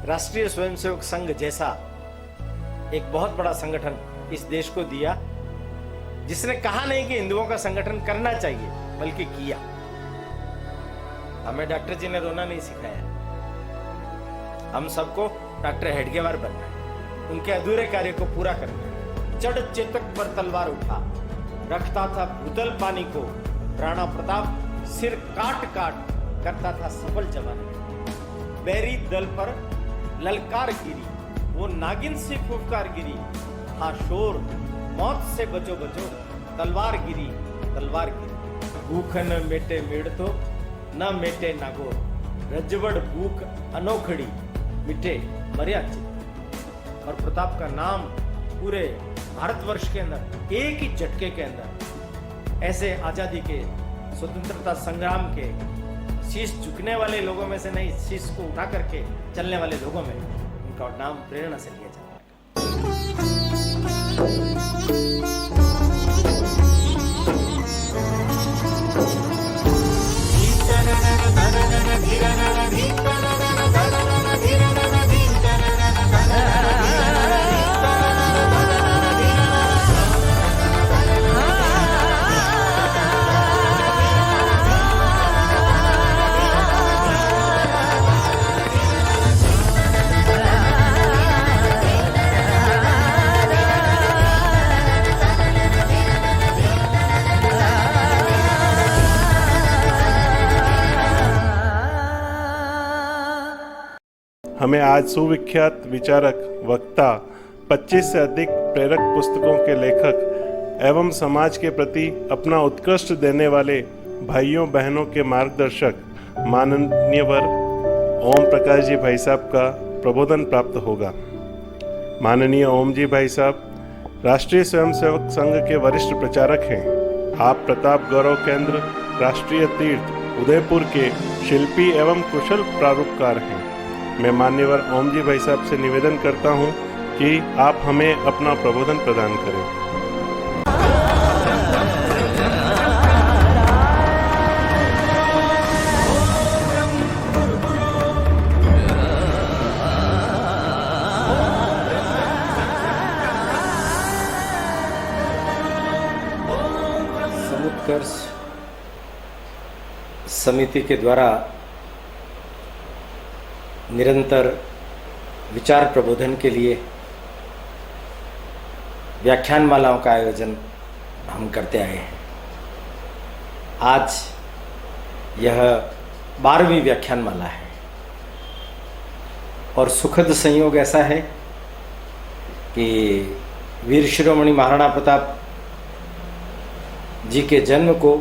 राष्ट्रीय स्वयंसेवक संघ जैसा एक बहुत बड़ा संगठन इस देश को दिया, जिसने कहा नहीं कि हिंदुओं का संगठन करना चाहिए, बल्कि किया। हमें डॉक्टर जी ने रोना नहीं सिखाया, हम सबको डॉक्टर हेडगेवार बनना है, उनके अधूरे कार्य को पूरा करना है। जड़ चेतक पर तलवार उठा, रखता था भूतल पानी को, राणा प्रताप सिर काट काट करता था सफल जवानी। बैरी दल पर ललकार गिरी, वो नागिन सी फुफकार गिरी, हाँ शोर मौत से बचो बचो, तलवार गिरी तलवार गिरी। भूख न मेटे मेड़ तो न मेटे नागोर, रजवड़ भूख अनोखड़ी, मिटे मर्या चित्त। और प्रताप का नाम पूरे भारतवर्ष के अंदर एक ही झटके के अंदर ऐसे आजादी के, स्वतंत्रता संग्राम के शीश झुकने वाले लोगों में से नहीं, शीश को उठा करके चलने वाले लोगों में उनका नाम प्रेरणा से लिया जाता हमें आज सुविख्यात विचारक, वक्ता, 25 से अधिक प्रेरक पुस्तकों के लेखक एवं समाज के प्रति अपना उत्कृष्ट देने वाले भाइयों बहनों के मार्गदर्शक माननीय वर ओम प्रकाश जी भाई साहब का प्रबोधन प्राप्त होगा। माननीय ओम जी भाई साहब राष्ट्रीय स्वयंसेवक संघ के वरिष्ठ प्रचारक हैं। आप प्रताप गौरव केंद्र, राष्ट्रीय तीर्थ उदयपुर के शिल्पी एवं कुशल प्रारूपकार हैं। मैं मान्यवर ओम जी भाई साहब से निवेदन करता हूं कि आप हमें अपना प्रबोधन प्रदान करें। समुत्कर्ष समिति के द्वारा निरंतर विचार प्रबोधन के लिए व्याख्यान मालाओं का आयोजन हम करते आए हैं। आज यह 12वीं व्याख्यान माला है और सुखद संयोग ऐसा है कि वीर शिरोमणि महाराणा प्रताप जी के जन्म को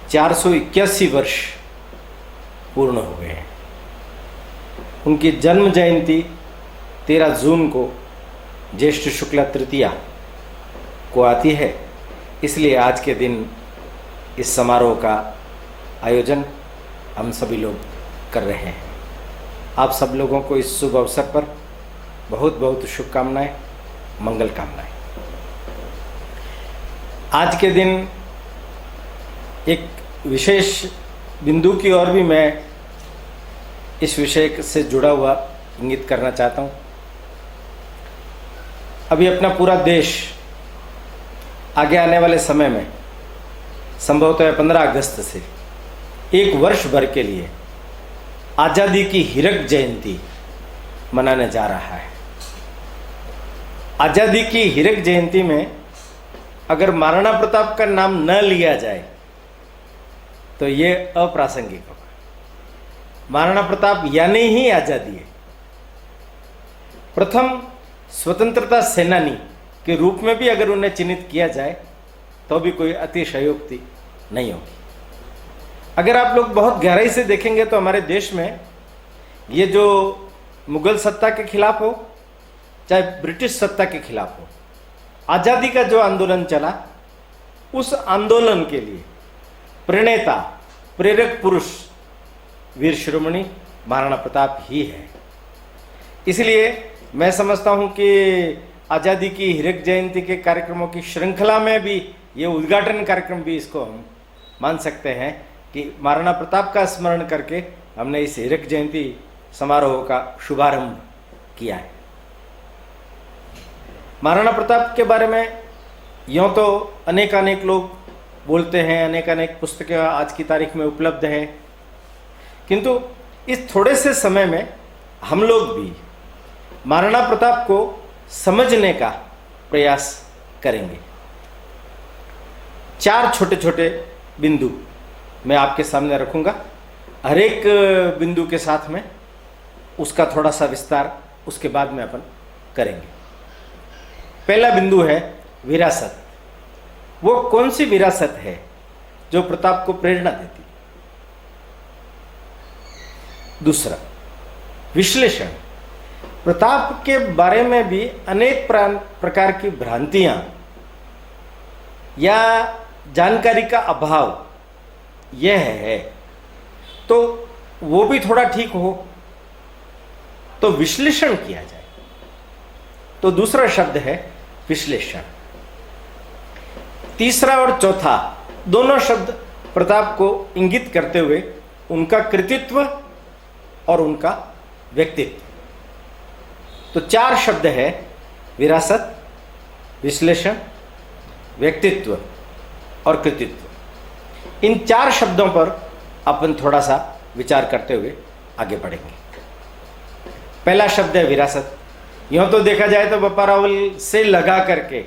481 वर्ष पूर्ण हो गए हैं। उनकी जन्म जयंती 13 जून को ज्येष्ठ शुक्ला तृतीया को आती है, इसलिए आज के दिन इस समारोह का आयोजन हम सभी लोग कर रहे हैं। आप सब लोगों को इस शुभ अवसर पर बहुत बहुत शुभकामनाएं, मंगल कामनाएं। आज के दिन एक विशेष बिंदु की ओर भी मैं इस विषय से जुड़ा हुआ इंगित करना चाहता हूँ। अभी अपना पूरा देश आगे आने वाले समय में संभवतः 15 अगस्त से एक वर्ष भर के लिए आज़ादी की हीरक जयंती मनाने जा रहा है। आज़ादी की हीरक जयंती में अगर महाराणा प्रताप का नाम न लिया जाए तो ये अप्रासंगिक होगा। महाराणा प्रताप यानी ही आजादी है। प्रथम स्वतंत्रता सेनानी के रूप में भी अगर उन्हें चिन्हित किया जाए तो भी कोई अतिशयोक्ति नहीं होगी। अगर आप लोग बहुत गहराई से देखेंगे तो हमारे देश में ये जो मुगल सत्ता के खिलाफ हो चाहे ब्रिटिश सत्ता के खिलाफ हो, आज़ादी का जो आंदोलन चला, उस आंदोलन के लिए प्रणेता, प्रेरक पुरुष वीर शिरोमणि महाराणा प्रताप ही है। इसलिए मैं समझता हूं कि आज़ादी की हीरक जयंती के कार्यक्रमों की श्रृंखला में भी ये उद्घाटन कार्यक्रम भी इसको हम मान सकते हैं कि महाराणा प्रताप का स्मरण करके हमने इस हीरक जयंती समारोह का शुभारंभ किया है। महाराणा प्रताप के बारे में यूँ तो अनेक लोग बोलते हैं, अनेक पुस्तकें आज की तारीख में उपलब्ध हैं, किंतु इस थोड़े से समय में हम लोग भी महाराणा प्रताप को समझने का प्रयास करेंगे। 4 छोटे छोटे बिंदु मैं आपके सामने रखूंगा। हर एक बिंदु के साथ में उसका थोड़ा सा विस्तार उसके बाद में अपन करेंगे। पहला बिंदु है विरासत। वो कौन सी विरासत है जो प्रताप को प्रेरणा देती है? दूसरा, विश्लेषण। प्रताप के बारे में भी अनेक प्रकार की भ्रांतियां या जानकारी का अभाव यह है, तो वो भी थोड़ा ठीक हो तो विश्लेषण किया जाए। तो दूसरा शब्द है विश्लेषण। तीसरा और चौथा दोनों शब्द प्रताप को इंगित करते हुए उनका कृतित्व और उनका व्यक्तित्व। तो 4 शब्द है विरासत, विश्लेषण, व्यक्तित्व और कृतित्व। इन 4 शब्दों पर अपन थोड़ा सा विचार करते हुए आगे बढ़ेंगे। पहला शब्द है विरासत। यूं तो देखा जाए तो बप्पा रावल से लगा करके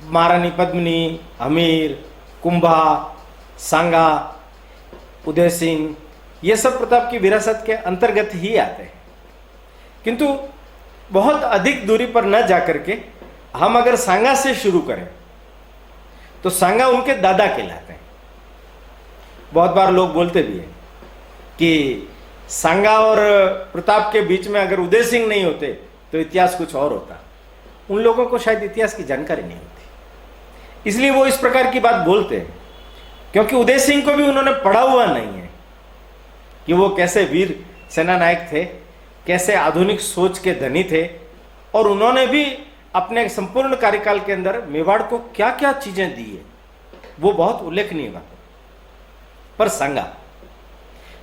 महारानी पद्मिनी, हमीर, कुंभा, सांगा, उदय सिंह, ये सब प्रताप की विरासत के अंतर्गत ही आते हैं। किंतु बहुत अधिक दूरी पर न जाकर के हम अगर सांगा से शुरू करें तो सांगा उनके दादा कहलाते हैं। बहुत बार लोग बोलते भी हैं कि सांगा और प्रताप के बीच में अगर उदय सिंह नहीं होते तो इतिहास कुछ और होता। उन लोगों को शायद इतिहास की जानकारी नहीं होती, इसलिए वो इस प्रकार की बात बोलते हैं, क्योंकि उदय सिंह को भी उन्होंने पढ़ा हुआ नहीं है कि वो कैसे वीर सेना नायक थे, कैसे आधुनिक सोच के धनी थे, और उन्होंने भी अपने संपूर्ण कार्यकाल के अंदर मेवाड़ को क्या क्या चीजें दी है, वो बहुत उल्लेखनीय बात है। पर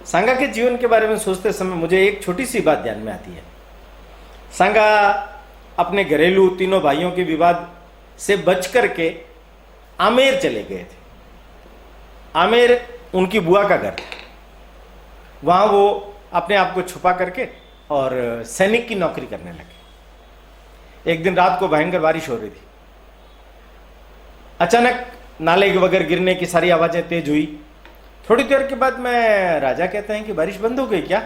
सांगा के जीवन के बारे में सोचते समय मुझे एक छोटी सी बात ध्यान में आती है। सांगा अपने घरेलू तीनों भाइयों के विवाद से बच करके आमेर चले गए थे। आमेर उनकी बुआ का घर था। वहां वो अपने आप को छुपा करके और सैनिक की नौकरी करने लगे। एक दिन रात को भयंकर बारिश हो रही थी। अचानक नाले वगैरह गिरने की सारी आवाजें तेज हुई। थोड़ी देर के बाद में राजा कहते हैं कि बारिश बंद हो गई क्या?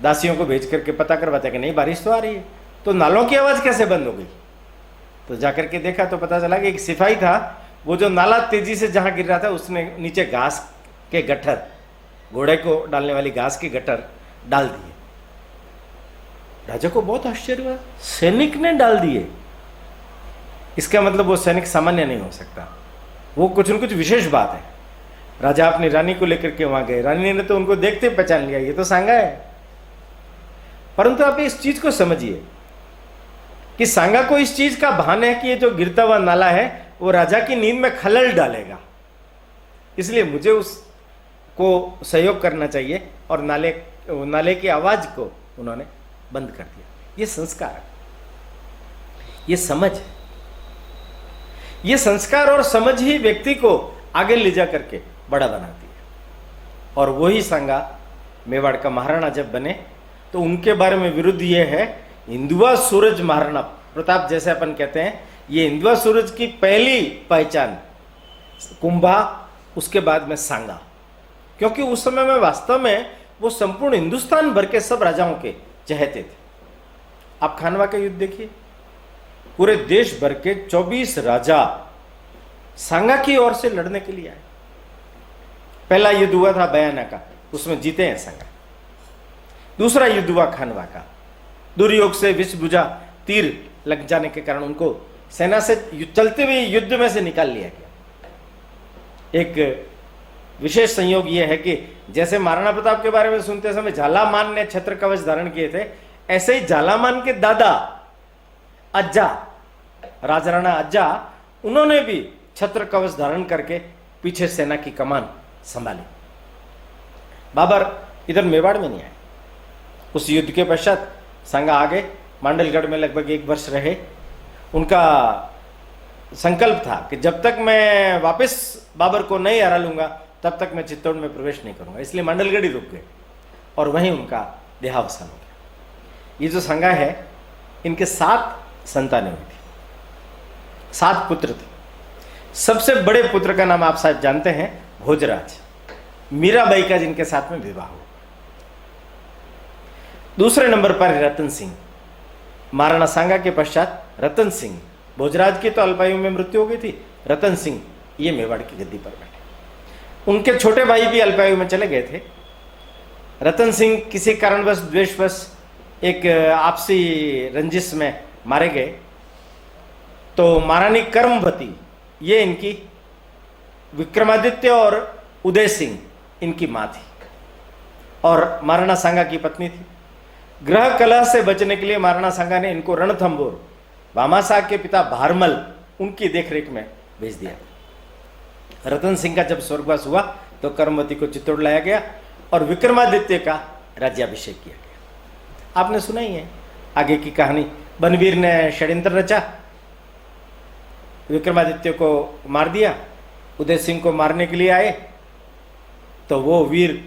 दासियों को भेज करके पता करवाते कि नहीं, बारिश तो आ रही है। तो नालों की आवाज कैसे बंद हो गई? तो जाकर के देखा तो पता चला कि एक सिपाही था, वो जो नाला तेजी से जहां गिर रहा था उसने नीचे घास के गट्ठर, घोड़े को डालने वाली घास के गट्ठर डाल दिए। राजा को बहुत आश्चर्य हुआ, सैनिक ने डाल दिए, इसका मतलब वो सैनिक सामान्य नहीं हो सकता, वो कुछ न कुछ विशेष बात है। राजा अपनी रानी को लेकर के वहां गए। रानी ने तो उनको देखते पहचान लिया, ये तो सांगा है। परंतु आप इस चीज को समझिए कि सांगा को इस चीज का भान है कि ये जो गिरता हुआ नाला है वो राजा की नींद में खलल डालेगा, इसलिए मुझे उसको सहयोग करना चाहिए, और नाले की आवाज को उन्होंने बंद कर दिया। ये संस्कार है, ये समझ है। ये संस्कार और समझ ही व्यक्ति को आगे ले जा करके बड़ा बनाती है। और वही सांगा मेवाड़ का महाराणा जब बने तो उनके बारे में विरुद्ध ये है हिंदुआ सूरज महाराणा प्रताप, जैसे अपन कहते हैं, ये हिंदुआ सूरज की पहली पहचान कुंभा, उसके बाद में सांगा, क्योंकि उस समय में वास्तव में वो संपूर्ण हिंदुस्तान भर के सब राजाओं के चहेते थे। आप खानवा का युद्ध देखिए, पूरे देश भर के 24 राजा सांगा की ओर से लड़ने के लिए आए। पहला युद्ध हुआ था बयाना का, उसमें जीते हैं सांगा। दूसरा युद्ध हुआ खानवा का, दुर्योग से विषभुजा तीर लग जाने के कारण उनको सेना से चलते हुए युद्ध में से निकाल लिया गया। एक विशेष संयोग यह है कि जैसे महाराणा प्रताप के बारे में सुनते समय झालामान ने छत्र कवच धारण किए थे, ऐसे ही झालामान के दादा अज्जा, राजराणा अज्जा, उन्होंने भी छत्र कवच धारण करके पीछे सेना की कमान संभाली। बाबर इधर मेवाड़ में नहीं आए। उस युद्ध के पश्चात संगा आ गए, मांडलगढ़ में लगभग 1 वर्ष रहे। उनका संकल्प था कि जब तक मैं वापस बाबर को नहीं हरा लूंगा तब तक मैं चित्तौड़ में प्रवेश नहीं करूंगा, इसलिए मांडलगढ़ ही रुक गए और वहीं उनका देहावसान हो गया। ये जो संगा है, इनके 7 संतानें हुई थी, 7 पुत्र थे। सबसे बड़े पुत्र का नाम आप शायद जानते हैं, भोजराज, मीराबाई का जिनके साथ में विवाह हुआ। दूसरे नंबर पर रतन सिंह। महाराणा सांगा के पश्चात रतन सिंह, भोजराज की तो अल्पायु में मृत्यु हो गई थी, रतन सिंह ये मेवाड़ की गद्दी पर बैठे। उनके छोटे भाई भी अल्पायु में चले गए थे। रतन सिंह किसी कारणवश, द्वेषवश, एक आपसी रंजिश में मारे गए। तो महारानी कर्मवती, ये इनकी विक्रमादित्य और उदय सिंह इनकी मां थी और महाराणा सांगा की पत्नी थी। ग्रह कलह से बचने के लिए महाराणा सांगा ने इनको रणथंबोर, भामाशाह के पिता भारमल, उनकी देखरेख में भेज दिया। रतन सिंह का जब स्वर्गवास हुआ तो कर्मवती को चित्तौड़ लाया गया और विक्रमादित्य का राज्याभिषेक किया गया। आपने सुना ही है आगे की कहानी। बनवीर ने षड्यंत्र रचा, विक्रमादित्य को मार दिया। उदय सिंह को मारने के लिए आए तो वो वीर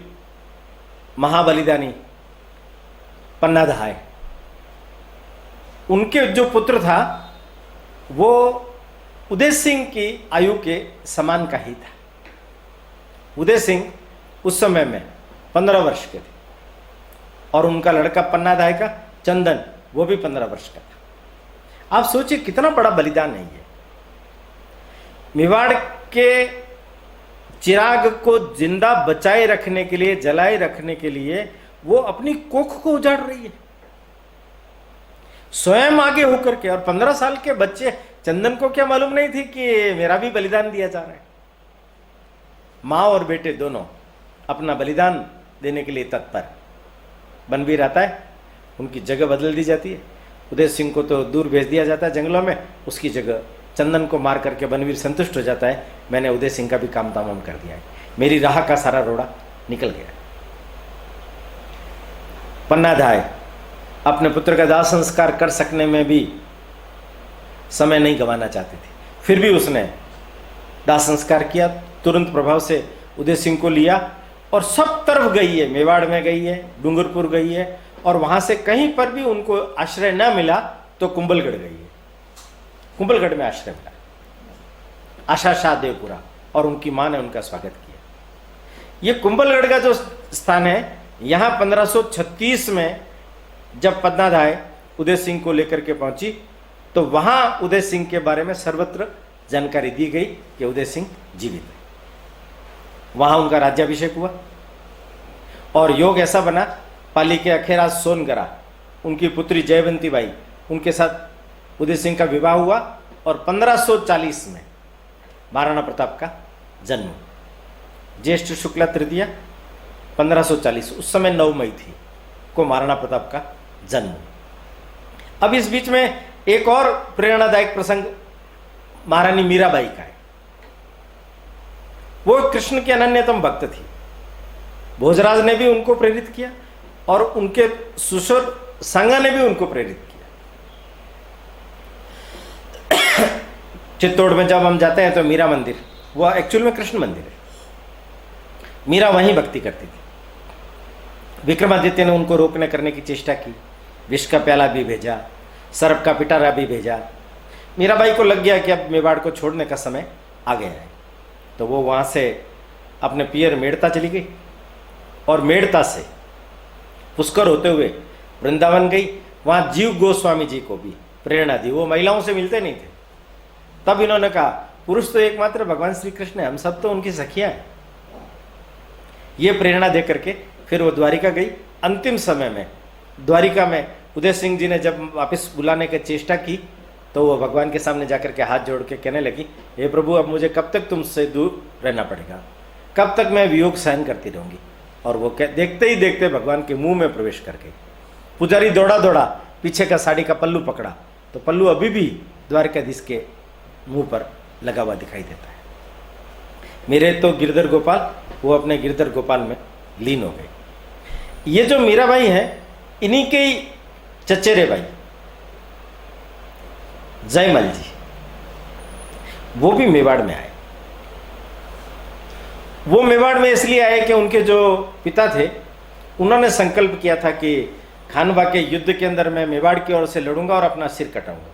महाबलिदानी पन्नाधा आए। उनके जो पुत्र था वो उदय सिंह की आयु के समान का ही था। उदय सिंह उस समय में 15 वर्ष के थे और उनका लड़का पन्नाधाय का चंदन, वो भी 15 वर्ष का था। आप सोचिए कितना बड़ा बलिदान है ये। मेवाड़ के चिराग को जिंदा बचाए रखने के लिए, जलाए रखने के लिए वो अपनी कोख को उजाड़ रही है, स्वयं आगे होकर के। और 15 साल के बच्चे चंदन को क्या मालूम नहीं थी कि मेरा भी बलिदान दिया जा रहा है। मां और बेटे दोनों अपना बलिदान देने के लिए तत्पर। बनवीर आता है, उनकी जगह बदल दी जाती है। उदय सिंह को तो दूर भेज दिया जाता है जंगलों में, उसकी जगह चंदन को मार करके बनवीर संतुष्ट हो जाता है, मैंने उदय सिंह का भी काम तमाम कर दिया है, मेरी राह का सारा रोड़ा निकल गया। पन्नाधाय अपने पुत्र का दाह संस्कार कर सकने में भी समय नहीं गंवाना चाहती थी, फिर भी उसने दाह संस्कार किया। तुरंत प्रभाव से उदय सिंह को लिया और सब तरफ गई है, मेवाड़ में गई है, डूंगरपुर गई है, और वहां से कहीं पर भी उनको आश्रय न मिला तो कुंभलगढ़ गई है। कुंभलगढ़ में आश्रय मिला, आशा शाह देवपुरा, और उनकी मां ने उनका स्वागत किया। ये कुंभलगढ़ का जो स्थान है, यहां 1536 में जब पन्नाधाय उदय सिंह को लेकर के पहुंची तो वहां उदय सिंह के बारे में सर्वत्र जानकारी दी गई कि उदय सिंह जीवित है। वहां उनका राज्याभिषेक हुआ और योग ऐसा बना, पाली के अखेराज सोनगरा, उनकी पुत्री जयवंती बाई, उनके साथ उदय सिंह का विवाह हुआ और 1540 में महाराणा प्रताप का जन्म, ज्येष्ठ शुक्ला तृतीया 1540, उस समय 9 मई थी को महाराणा प्रताप का जन्म। अब इस बीच में एक और प्रेरणादायक प्रसंग महारानी मीराबाई का है। वो कृष्ण की अनन्यतम भक्त थी। भोजराज ने भी उनको प्रेरित किया और उनके सुशोर सांगा ने भी उनको प्रेरित किया। चित्तौड़ में जब हम जाते हैं तो मीरा मंदिर, वो एक्चुअल में कृष्ण मंदिर है, मीरा वहीं भक्ति करती थी। विक्रमादित्य ने उनको रोकने करने की चेष्टा की, विष का प्याला भी भेजा, सर्प का पिटारा भी भेजा। मीराबाई को लग गया कि अब मेवाड़ को छोड़ने का समय आ गया है, तो वो वहाँ से अपने पियर मेड़ता चली गई और मेड़ता से पुष्कर होते हुए वृंदावन गई। वहाँ जीव गोस्वामी जी को भी प्रेरणा दी, वो महिलाओं से मिलते नहीं थे। तब इन्होंने कहा पुरुष तो एकमात्र भगवान श्री कृष्ण है, हम सब तो उनकी सखियाँ हैं। ये प्रेरणा दे करके फिर वो द्वारिका गई। अंतिम समय में द्वारिका में उदय सिंह जी ने जब वापस बुलाने की चेष्टा की तो वो भगवान के सामने जाकर के हाथ जोड़ के कहने लगी, हे प्रभु, अब मुझे कब तक तुमसे दूर रहना पड़ेगा, कब तक मैं वियोग सहन करती रहूँगी। और वो देखते ही देखते भगवान के मुंह में प्रवेश कर गई। पुजारी दौड़ा दौड़ा पीछे का साड़ी का पल्लू पकड़ा तो पल्लू अभी भी द्वारकाधीश के मुंह पर लगा हुआ दिखाई देता है। मेरे तो गिरधर गोपाल, वो अपने गिरधर गोपाल में लीन हो गई। ये जो मीराबाई है, इन्हीं के ही चचेरे भाई जयमल जी, वो भी मेवाड़ में आए। वो मेवाड़ में इसलिए आए कि उनके जो पिता थे, उन्होंने संकल्प किया था कि खानवा के युद्ध के अंदर मैं मेवाड़ की ओर से लड़ूंगा और अपना सिर कटाऊंगा।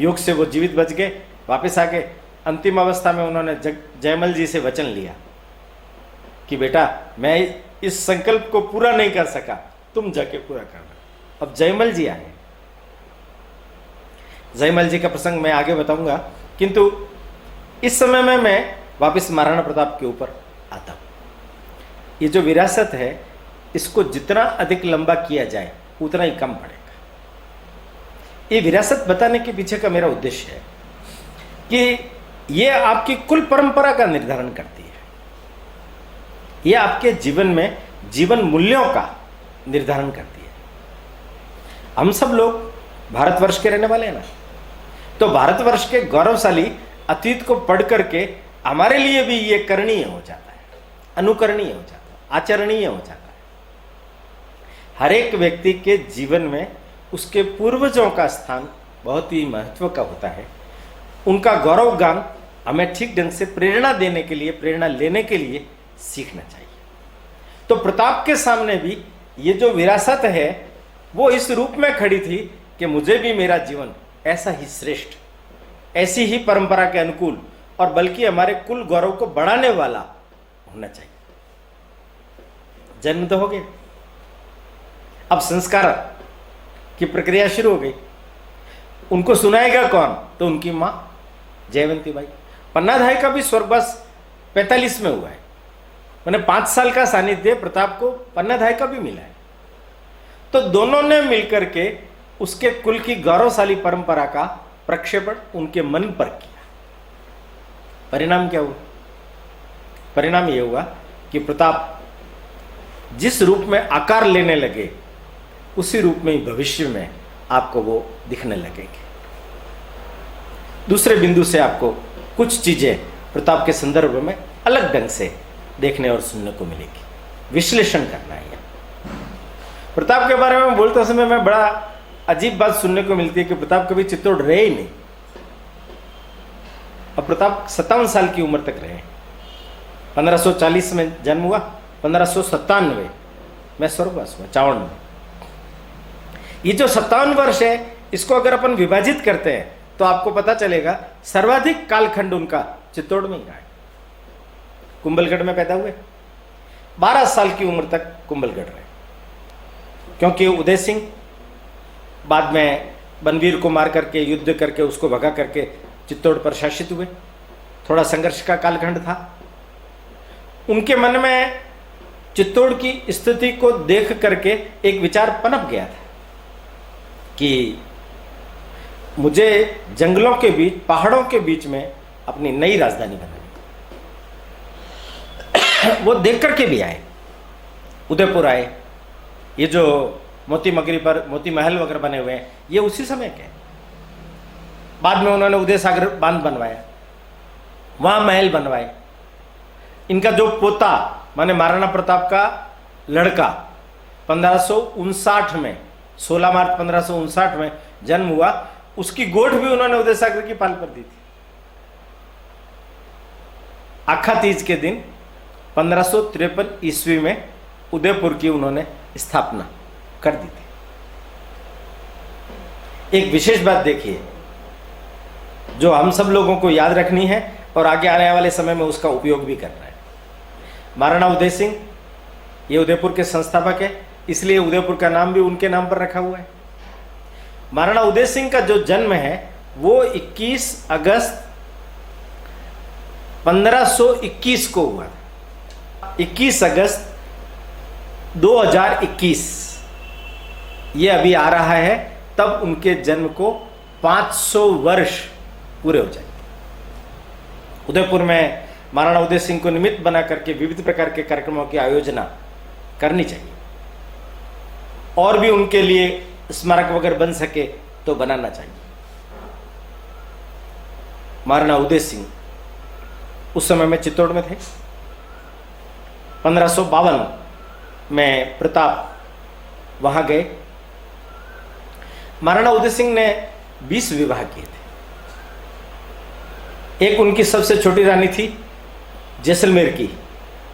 योग से वो जीवित बच गए, वापस आ गए। अंतिम अवस्था में उन्होंने जयमल जी से वचन लिया कि बेटा, मैं इस संकल्प को पूरा नहीं कर सका, तुम जाके पूरा करना। अब जयमल जी आए। जयमल जी का प्रसंग मैं आगे बताऊंगा, किंतु इस समय में मैं वापस महाराणा प्रताप के ऊपर आता हूं। ये जो विरासत है, इसको जितना अधिक लंबा किया जाए उतना ही कम पड़ेगा। ये विरासत बताने के पीछे का मेरा उद्देश्य है कि ये आपकी कुल परंपरा का निर्धारण करती है, ये आपके जीवन में जीवन मूल्यों का निर्धारण करती है। हम सब लोग भारतवर्ष के रहने वाले हैं ना, तो भारतवर्ष के गौरवशाली अतीत को पढ़ करके हमारे लिए भी ये करणीय हो जाता है, अनुकरणीय हो जाता है, आचरणीय हो जाता है। हर एक व्यक्ति के जीवन में उसके पूर्वजों का स्थान बहुत ही महत्व का होता है। उनका गौरव गान हमें ठीक ढंग से प्रेरणा देने के लिए, प्रेरणा लेने के लिए सीखना चाहिए। तो प्रताप के सामने भी ये जो विरासत है, वो इस रूप में खड़ी थी कि मुझे भी मेरा जीवन ऐसा ही श्रेष्ठ, ऐसी ही परंपरा के अनुकूल और बल्कि हमारे कुल गौरव को बढ़ाने वाला होना चाहिए। जन्म तो हो गया, अब संस्कार की प्रक्रिया शुरू हो गई। उनको सुनाएगा कौन? तो उनकी मां जयवंती बाई। पन्नाधाय का भी स्वर्गवास 45 में हुआ है, मैंने 5 साल का सानिध्य प्रताप को पन्नाधाय का भी मिला है। तो दोनों ने मिलकर के उसके कुल की गौरवशाली परंपरा का प्रक्षेपण उनके मन पर किया। परिणाम क्या हुआ? परिणाम यह हुआ कि प्रताप जिस रूप में आकार लेने लगे, उसी रूप में ही भविष्य में आपको वो दिखने लगेंगे। दूसरे बिंदु से आपको कुछ चीजें प्रताप के संदर्भ में अलग ढंग से देखने और सुनने को मिलेगी। विश्लेषण करना है। प्रताप के बारे में बोलते समय में बड़ा अजीब बात सुनने को मिलती है कि प्रताप कभी चित्तौड़ रहे ही नहीं। अब प्रताप 57 साल की उम्र तक रहे। 1540 में जन्म हुआ, 1597 में स्वर्गवास हुआ, 54 में। ये जो 57 वर्ष है, इसको अगर अपन विभाजित करते हैं तो आपको पता चलेगा सर्वाधिक कालखंड उनका चित्तौड़ में ही रहा है। कुंभलगढ़ में पैदा हुए, 12 साल की उम्र तक कुंभलगढ़ रहे, क्योंकि उदय सिंह बाद में बनवीर को मार करके, युद्ध करके, उसको भगा करके चित्तौड़ पर शासित हुए। थोड़ा संघर्ष का कालखंड था। उनके मन में चित्तौड़ की स्थिति को देख करके एक विचार पनप गया था कि मुझे जंगलों के बीच, पहाड़ों के बीच में अपनी नई राजधानी बनानी। वो देख करके भी आए, उदयपुर आए। ये जो मोती मगरी पर मोती महल वगैरह बने हुए हैं, ये उसी समय के। बाद में उन्होंने उदय सागर बांध बनवाया, वहां महल बनवाए। इनका जो पोता माने महाराणा प्रताप का लड़का 1559 में, 16 मार्च 1559 में जन्म हुआ, उसकी गोठ भी उन्होंने उदय सागर की पाल पर दी थी। आखा तीज के दिन 1553 ईस्वी में उदयपुर की उन्होंने स्थापना कर दी थी। एक विशेष बात देखिए जो हम सब लोगों को याद रखनी है और आगे आने वाले समय में उसका उपयोग भी करना है। महाराणा उदय सिंह ये उदयपुर के संस्थापक है, इसलिए उदयपुर का नाम भी उनके नाम पर रखा हुआ है। महाराणा उदय सिंह का जो जन्म है वो 21 अगस्त 1521 को हुआ। 21 अगस्त 2021 ये अभी आ रहा है, तब उनके जन्म को 500 वर्ष पूरे हो जाएंगे। उदयपुर में महाराणा उदय सिंह को निमित्त बना करके विविध प्रकार के कार्यक्रमों की आयोजना करनी चाहिए, और भी उनके लिए स्मारक वगैरह बन सके तो बनाना चाहिए। महाराणा उदय सिंह उस समय में चित्तौड़ में थे। 1552 में प्रताप वहां गए। महाराणा उदय सिंह ने 20 विवाह किए थे। एक उनकी सबसे छोटी रानी थी जैसलमेर की,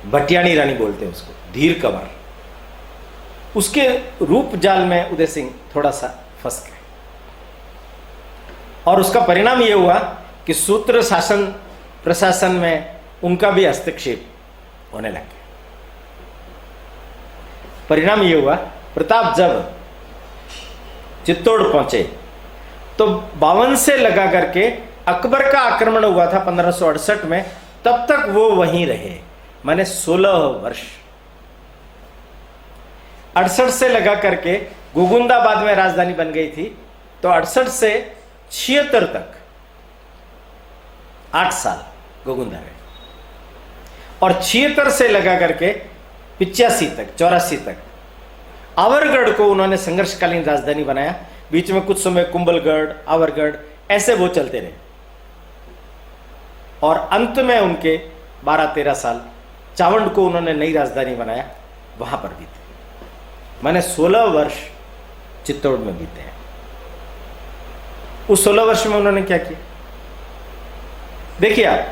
भटियाणी रानी बोलते हैं उसको, धीर कंवर। उसके रूप जाल में उदय सिंह थोड़ा सा फंस गए और उसका परिणाम यह हुआ कि सूत्र शासन प्रशासन में उनका भी हस्तक्षेप होने लग गया। परिणाम यह हुआ, प्रताप जब चित्तौड़ पहुंचे तो 52 से लगा करके अकबर का आक्रमण हुआ था 1568 में, तब तक वो वहीं रहे, माने 16 वर्ष। 68 से लगा करके गोगुंदाबाद में राजधानी बन गई थी, तो 68 से 76 तक 8 साल गोगुंदा रहे, और 76 से लगा करके 85 तक 84 तक आवरगढ़ को उन्होंने संघर्षकालीन राजधानी बनाया। बीच में कुछ समय कुंभलगढ़, आवरगढ़, ऐसे वो चलते रहे, और अंत में उनके 12-13 साल चावंड को उन्होंने नई राजधानी बनाया, वहां पर बीते। मैंने 16 वर्ष चित्तौड़ में बीते हैं। उस 16 वर्ष में उन्होंने क्या किया देखिए आप,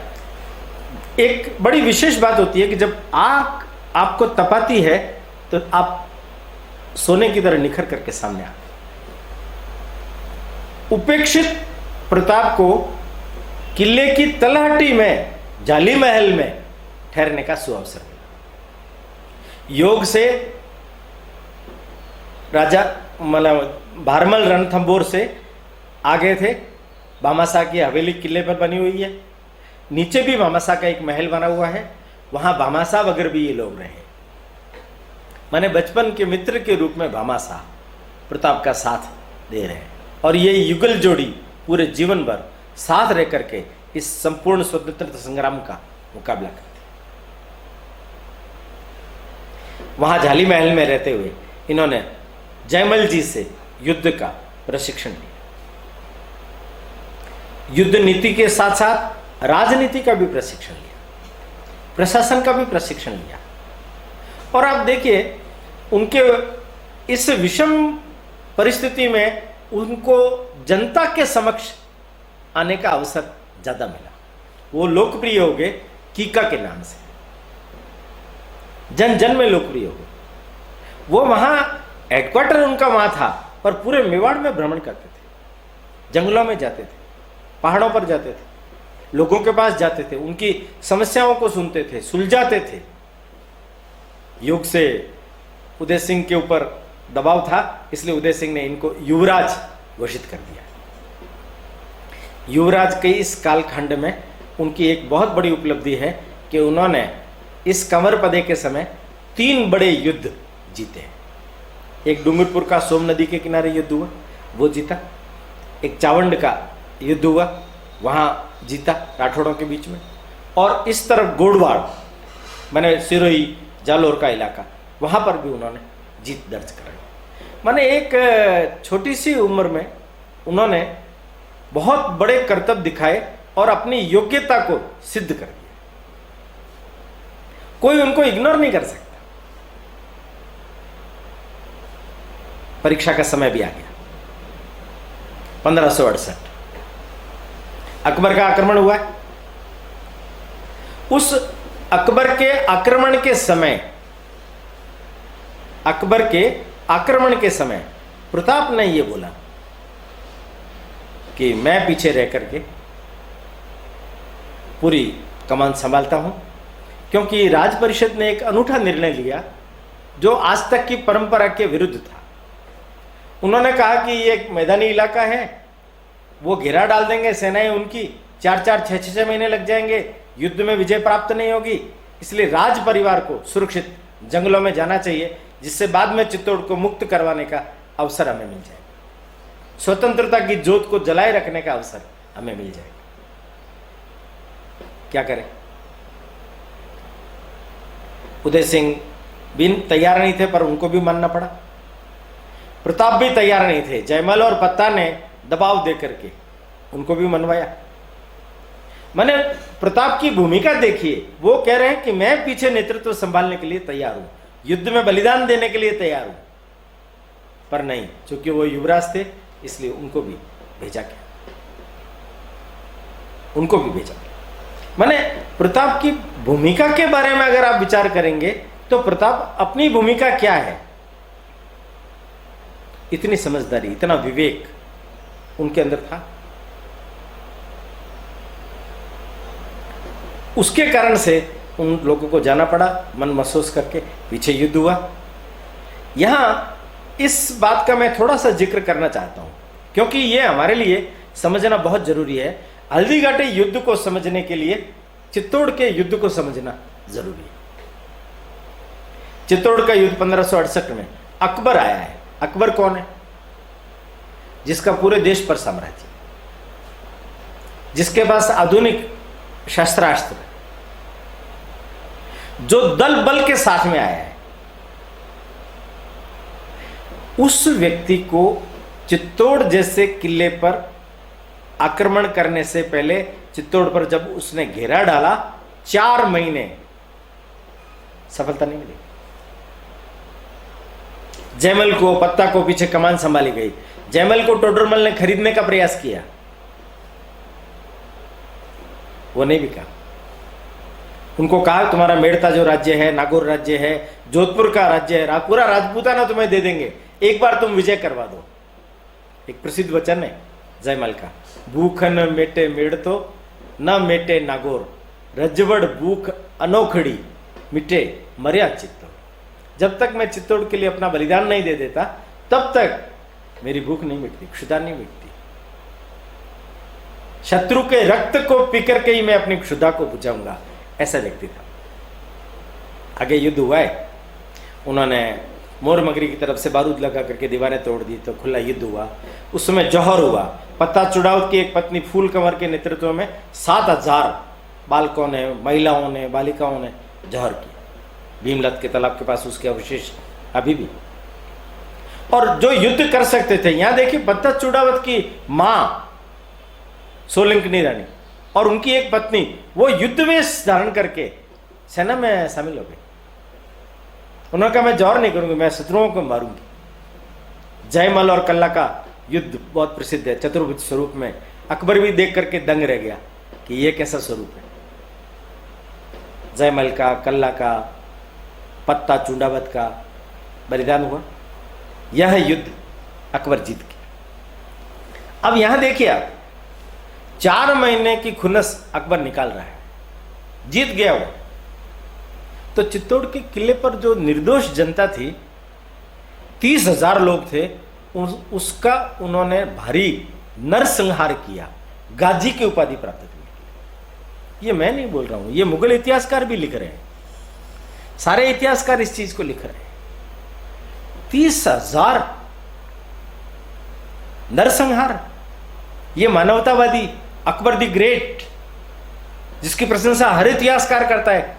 एक बड़ी विशेष बात होती है कि जब आग आपको तपाती है तो आप सोने की तरह निखर करके सामने आते। उपेक्षित प्रताप को किले की तलहटी में जाली महल में ठहरने का सुअवसर मिला। योग से राजा मतलब भारमल रणथंबोर से आ गए थे। भामाशाह की हवेली किले पर बनी हुई है, नीचे भी भामाशाह का एक महल बना हुआ है, वहां भामाशाह वगैरह भी ये लोग रहे। माने बचपन के मित्र के रूप में भामाशाह प्रताप का साथ दे रहे हैं, और ये युगल जोड़ी पूरे जीवन भर साथ रह करके इस संपूर्ण स्वतंत्रता संग्राम का मुकाबला करते। वहां जाली महल में रहते हुए इन्होंने जयमल जी से युद्ध का प्रशिक्षण लिया। युद्ध नीति के साथ साथ राजनीति का भी प्रशिक्षण लिया, प्रशासन का भी प्रशिक्षण लिया। और आप देखिए उनके इस विषम परिस्थिति में उनको जनता के समक्ष आने का अवसर ज्यादा मिला। वो लोकप्रिय हो गए कीका के नाम से, जन जन में लोकप्रिय हो गए। वो वहां हेडक्वार्टर उनका वहां था, पर पूरे मेवाड़ में भ्रमण करते थे, जंगलों में जाते थे, पहाड़ों पर जाते थे, लोगों के पास जाते थे, उनकी समस्याओं को सुनते थे, सुलझाते थे। योग से उदय सिंह के ऊपर दबाव था, इसलिए उदय सिंह ने इनको युवराज घोषित कर दिया। युवराज के इस कालखंड में उनकी एक बहुत बड़ी उपलब्धि है कि उन्होंने इस कंवर पदे के समय 3 बड़े युद्ध जीते हैं। एक डूंगरपुर का सोम नदी के किनारे युद्ध हुआ, वो जीता। एक चावंड का युद्ध हुआ, वहां जीता राठौड़ों के बीच में। और इस तरफ गोडवाड़ मैंने सिरोही जालोर का इलाका, वहां पर भी उन्होंने जीत दर्ज कराई। माने एक छोटी सी उम्र में उन्होंने बहुत बड़े करतब दिखाए और अपनी योग्यता को सिद्ध कर दिया। कोई उनको इग्नोर नहीं कर सकता। परीक्षा का समय भी आ गया, 1568 अकबर का आक्रमण हुआ। उस अकबर के आक्रमण के समय प्रताप ने यह बोला कि मैं पीछे रह करके पूरी कमान संभालता हूं, क्योंकि राज परिषद ने एक अनूठा निर्णय लिया जो आज तक की परंपरा के विरुद्ध था। उन्होंने कहा कि ये एक मैदानी इलाका है, वो घेरा डाल देंगे सेनाएं उनकी, 4-4, 6-6 महीने लग जाएंगे, युद्ध में विजय प्राप्त नहीं होगी। इसलिए राज परिवार को सुरक्षित जंगलों में जाना चाहिए, जिससे बाद में चित्तौड़ को मुक्त करवाने का अवसर हमें मिल जाएगा, स्वतंत्रता की ज्योत को जलाए रखने का अवसर हमें मिल जाएगा। क्या करें? उदय सिंह भी तैयार नहीं थे, पर उनको भी मानना पड़ा। प्रताप भी तैयार नहीं थे, जयमल और पत्ता ने दबाव दे करके उनको भी मनवाया। मैंने प्रताप की भूमिका देखिए, वो कह रहे हैं कि मैं पीछे नेतृत्व संभालने के लिए तैयार हूं, युद्ध में बलिदान देने के लिए तैयार हूं, पर नहीं, क्योंकि वो युवराज थे इसलिए उनको भी भेजा गया, उनको भी भेजा गया। मैंने प्रताप की भूमिका के बारे में अगर आप विचार करेंगे तो प्रताप अपनी भूमिका क्या है, इतनी समझदारी, इतना विवेक उनके अंदर था। उसके कारण से उन लोगों को जाना पड़ा, मन महसूस करके, पीछे युद्ध हुआ। यहां इस बात का मैं थोड़ा सा जिक्र करना चाहता हूं, क्योंकि यह हमारे लिए समझना बहुत जरूरी है। हल्दीघाटी युद्ध को समझने के लिए चित्तौड़ के युद्ध को समझना जरूरी है। चित्तौड़ का युद्ध 1568 में अकबर आया है। अकबर कौन है? जिसका पूरे देश पर साम्राज्य, जिसके पास आधुनिक शस्त्रास्त्र, जो दल बल के साथ में आया है, उस व्यक्ति को चित्तौड़ जैसे किले पर आक्रमण करने से पहले, चित्तौड़ पर जब उसने घेरा डाला, 4 महीने सफलता नहीं मिली। जयमल को, पत्ता को पीछे कमान संभाली गई। जयमल को टोडरमल ने खरीदने का प्रयास किया, वो नहीं बिका। उनको कहा तुम्हारा मेड़ता जो राज्य है, नागौर राज्य है, जोधपुर का राज्य है, पूरा राजपूताना तुम्हें दे देंगे, एक बार तुम विजय करवा दो। एक प्रसिद्ध वचन है जयमल का, भूखन मेटे मेड़तो न मेटे नागौर, रजवड़ भूख अनोखड़ी मिटे मर्या चित्तौड़। जब तक मैं चित्तौड़ के लिए अपना बलिदान नहीं दे देता, तब तक मेरी भूख नहीं मिटती, क्षुधा नहीं मिटती। शत्रु के रक्त को पीकर के ही मैं अपनी क्षुधा को बुझाऊंगा, ऐसा व्यक्ति था। आगे युद्ध हुआ है, उन्होंने मोर मगरी की तरफ से बारूद लगा करके दीवारें तोड़ दी, तो खुला युद्ध हुआ। उस समय जौहर हुआ। पत्ता चुड़ावत की एक पत्नी फूल कंवर के नेतृत्व में 7000 बालकों ने, महिलाओं ने, बालिकाओं ने जौहर किया। भीमलत के तालाब के पास उसके अवशेष अभी भी। और जो युद्ध कर सकते थे, यहां देखिए पत्ता चुड़ावत की मां सोलंकी रानी और उनकी एक पत्नी, वो युद्ध वेश धारण करके सेना में शामिल हो गई। उन्होंने कहा मैं जौहर नहीं करूंगी, मैं शत्रुओं को मारूंगी। जयमल और कल्ला का युद्ध बहुत प्रसिद्ध है, चतुर्भुज स्वरूप में। अकबर भी देख करके दंग रह गया कि ये कैसा स्वरूप है। जयमल का, कल्ला का, पत्ता चुंडावत का बलिदान हुआ। यह युद्ध अकबर जीत गया। अब यहां देखिए आप, 4 महीने की खुनस अकबर निकाल रहा है, जीत गया वो। तो चित्तौड़ के किले पर जो निर्दोष जनता थी, 30,000 लोग थे, उसका उन्होंने भारी नरसंहार किया, गाजी की उपाधि प्राप्त की। ये मैं नहीं बोल रहा हूं, ये मुगल इतिहासकार भी लिख रहे हैं, सारे इतिहासकार इस चीज को लिख रहे हैं। 30,000 नरसंहार, ये मानवतावादी अकबर द ग्रेट, जिसकी प्रशंसा हर इतिहासकार करता है,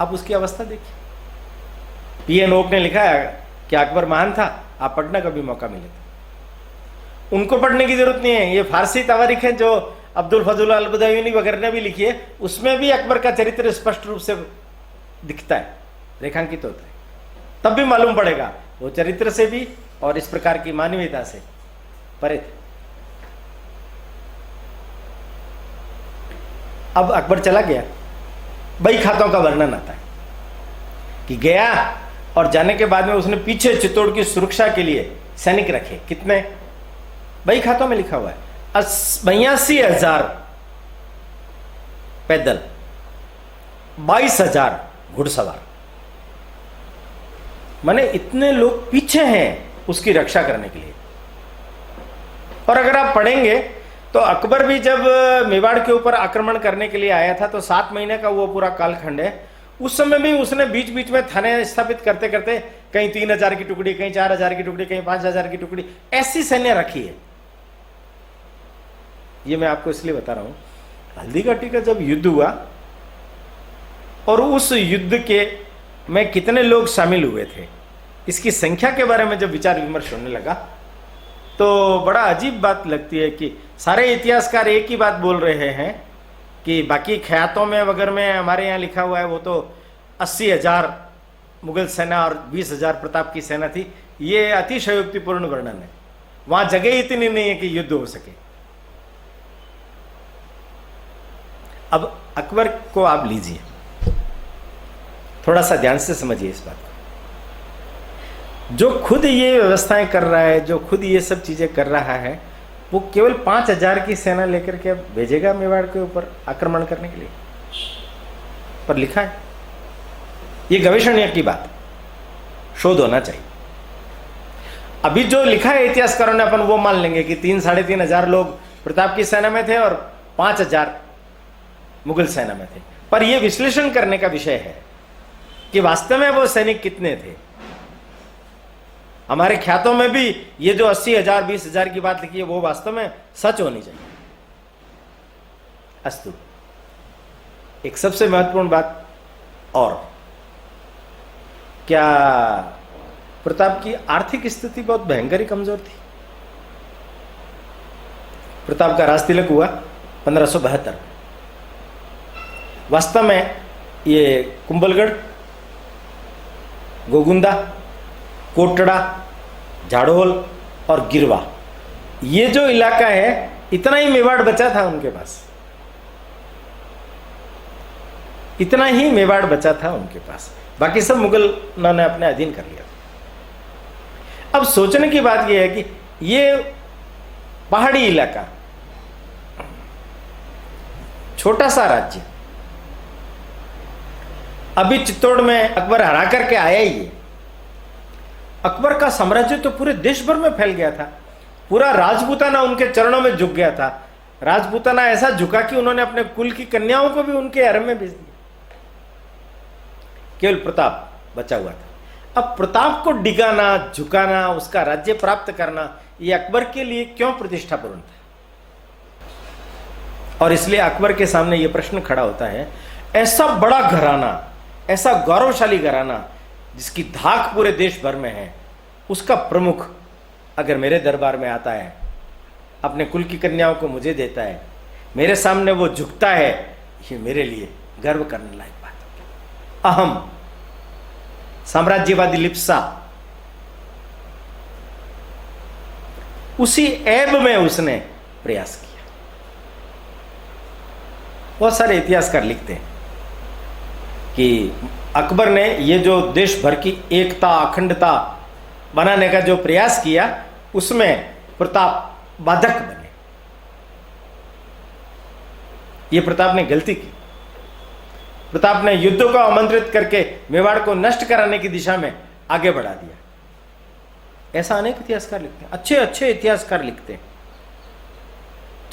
आप उसकी अवस्था देखिए। पीएन ओक ने लिखा है कि अकबर महान था, आप पढ़ना कभी मौका मिले तो। उनको पढ़ने की जरूरत नहीं है, ये फारसी तवारीख है जो अब्दुल फजल अल बदायूनी वगैरह ने भी लिखी है, उसमें भी अकबर का चरित्र स्पष्ट रूप से दिखता है, रेखांकित होता है। तब भी मालूम पड़ेगा वो चरित्र से भी और इस प्रकार की मानवीयता से परे थे। अब अकबर चला गया, बही खातों का वर्णन आता है कि गया और जाने के बाद में उसने पीछे चित्तौड़ की सुरक्षा के लिए सैनिक रखे। कितने? बही खातों में लिखा हुआ है 82,000 पैदल, 22,000 घुड़सवार। माने इतने लोग पीछे हैं उसकी रक्षा करने के लिए। और अगर आप पढ़ेंगे तो अकबर भी जब मेवाड़ के ऊपर आक्रमण करने के लिए आया था, तो 7 महीने का वो पूरा कालखंड है। उस समय भी उसने बीच बीच में थाने स्थापित करते करते कहीं 3,000 की टुकड़ी, कहीं 4,000 की टुकड़ी, कहीं 5,000 की टुकड़ी, ऐसी सैन्य रखी है। ये मैं आपको इसलिए बता रहा हूं, हल्दीघाटी का जब युद्ध हुआ और उस युद्ध के में कितने लोग शामिल हुए थे, इसकी संख्या के बारे में जब विचार विमर्श होने लगा तो बड़ा अजीब बात लगती है कि सारे इतिहासकार एक ही बात बोल रहे हैं कि बाकी ख्यातों में वगैरह में हमारे यहाँ लिखा हुआ है वो तो 80,000 मुगल सेना और 20,000 प्रताप की सेना थी। ये अतिशयोक्तिपूर्ण वर्णन है, वहां जगह इतनी नहीं है कि युद्ध हो सके। अब अकबर को आप लीजिए, थोड़ा सा ध्यान से समझिए इस बात को। जो खुद ये व्यवस्थाएं कर रहा है, जो खुद ये सब चीजें कर रहा है, वो केवल 5,000 की सेना लेकर के भेजेगा मेवाड़ के ऊपर आक्रमण करने के लिए? पर लिखा है, ये गवेषणा की बात, शोध होना चाहिए। अभी जो लिखा है इतिहासकारों ने, अपन वो मान लेंगे कि 3-3,500 लोग प्रताप की सेना में थे और 5,000 मुगल सेना में थे। पर यह विश्लेषण करने का विषय है कि वास्तव में वो सैनिक कितने थे। हमारे ख्यातों में भी ये जो 80,000 20,000 की बात लिखी है वो वास्तव में सच होनी चाहिए। अस्तु, एक सबसे महत्वपूर्ण बात और, क्या प्रताप की आर्थिक स्थिति बहुत भयंकर ही कमजोर थी? प्रताप का राज तिलक हुआ 1572। वास्तव में ये कुंभलगढ़, गोगुंदा, कोटड़ा, झाड़ोल और गिरवा, ये जो इलाका है, इतना ही मेवाड़ बचा था उनके पास, इतना ही मेवाड़ बचा था उनके पास। बाकी सब मुगलों ने अपने अधीन कर लिया। अब सोचने की बात यह है कि ये पहाड़ी इलाका, छोटा सा राज्य, अभी चित्तौड़ में अकबर हरा करके आया ही है। अकबर का साम्राज्य तो पूरे देश भर में फैल गया था। पूरा राजपूताना उनके चरणों में झुक गया था। राजपूताना ऐसा झुका कि उन्होंने अपने कुल की कन्याओं को भी उनके हरम में भेज दिया। केवल प्रताप बचा हुआ था। अब प्रताप को डिगाना, झुकाना, उसका राज्य प्राप्त करना, यह अकबर के लिए क्यों प्रतिष्ठापूर्ण था? और इसलिए अकबर के सामने यह प्रश्न खड़ा होता है, ऐसा बड़ा घराना, ऐसा गौरवशाली घराना जिसकी धाक पूरे देश भर में है, उसका प्रमुख अगर मेरे दरबार में आता है, अपने कुल की कन्याओं को मुझे देता है, मेरे सामने वो झुकता है, ये मेरे लिए गर्व करने लायक बात है। अहम, साम्राज्यवादी लिप्सा, उसी ऐब में उसने प्रयास किया। बहुत सारे इतिहासकार लिखते हैं कि अकबर ने ये जो देश भर की एकता, अखंडता बनाने का जो प्रयास किया, उसमें प्रताप बाधक बने। ये प्रताप ने गलती की। प्रताप ने युद्धों को आमंत्रित करके मेवाड़ को नष्ट कराने की दिशा में आगे बढ़ा दिया। ऐसा अनेक इतिहासकार लिखते हैं, अच्छे अच्छे इतिहासकार लिखते हैं।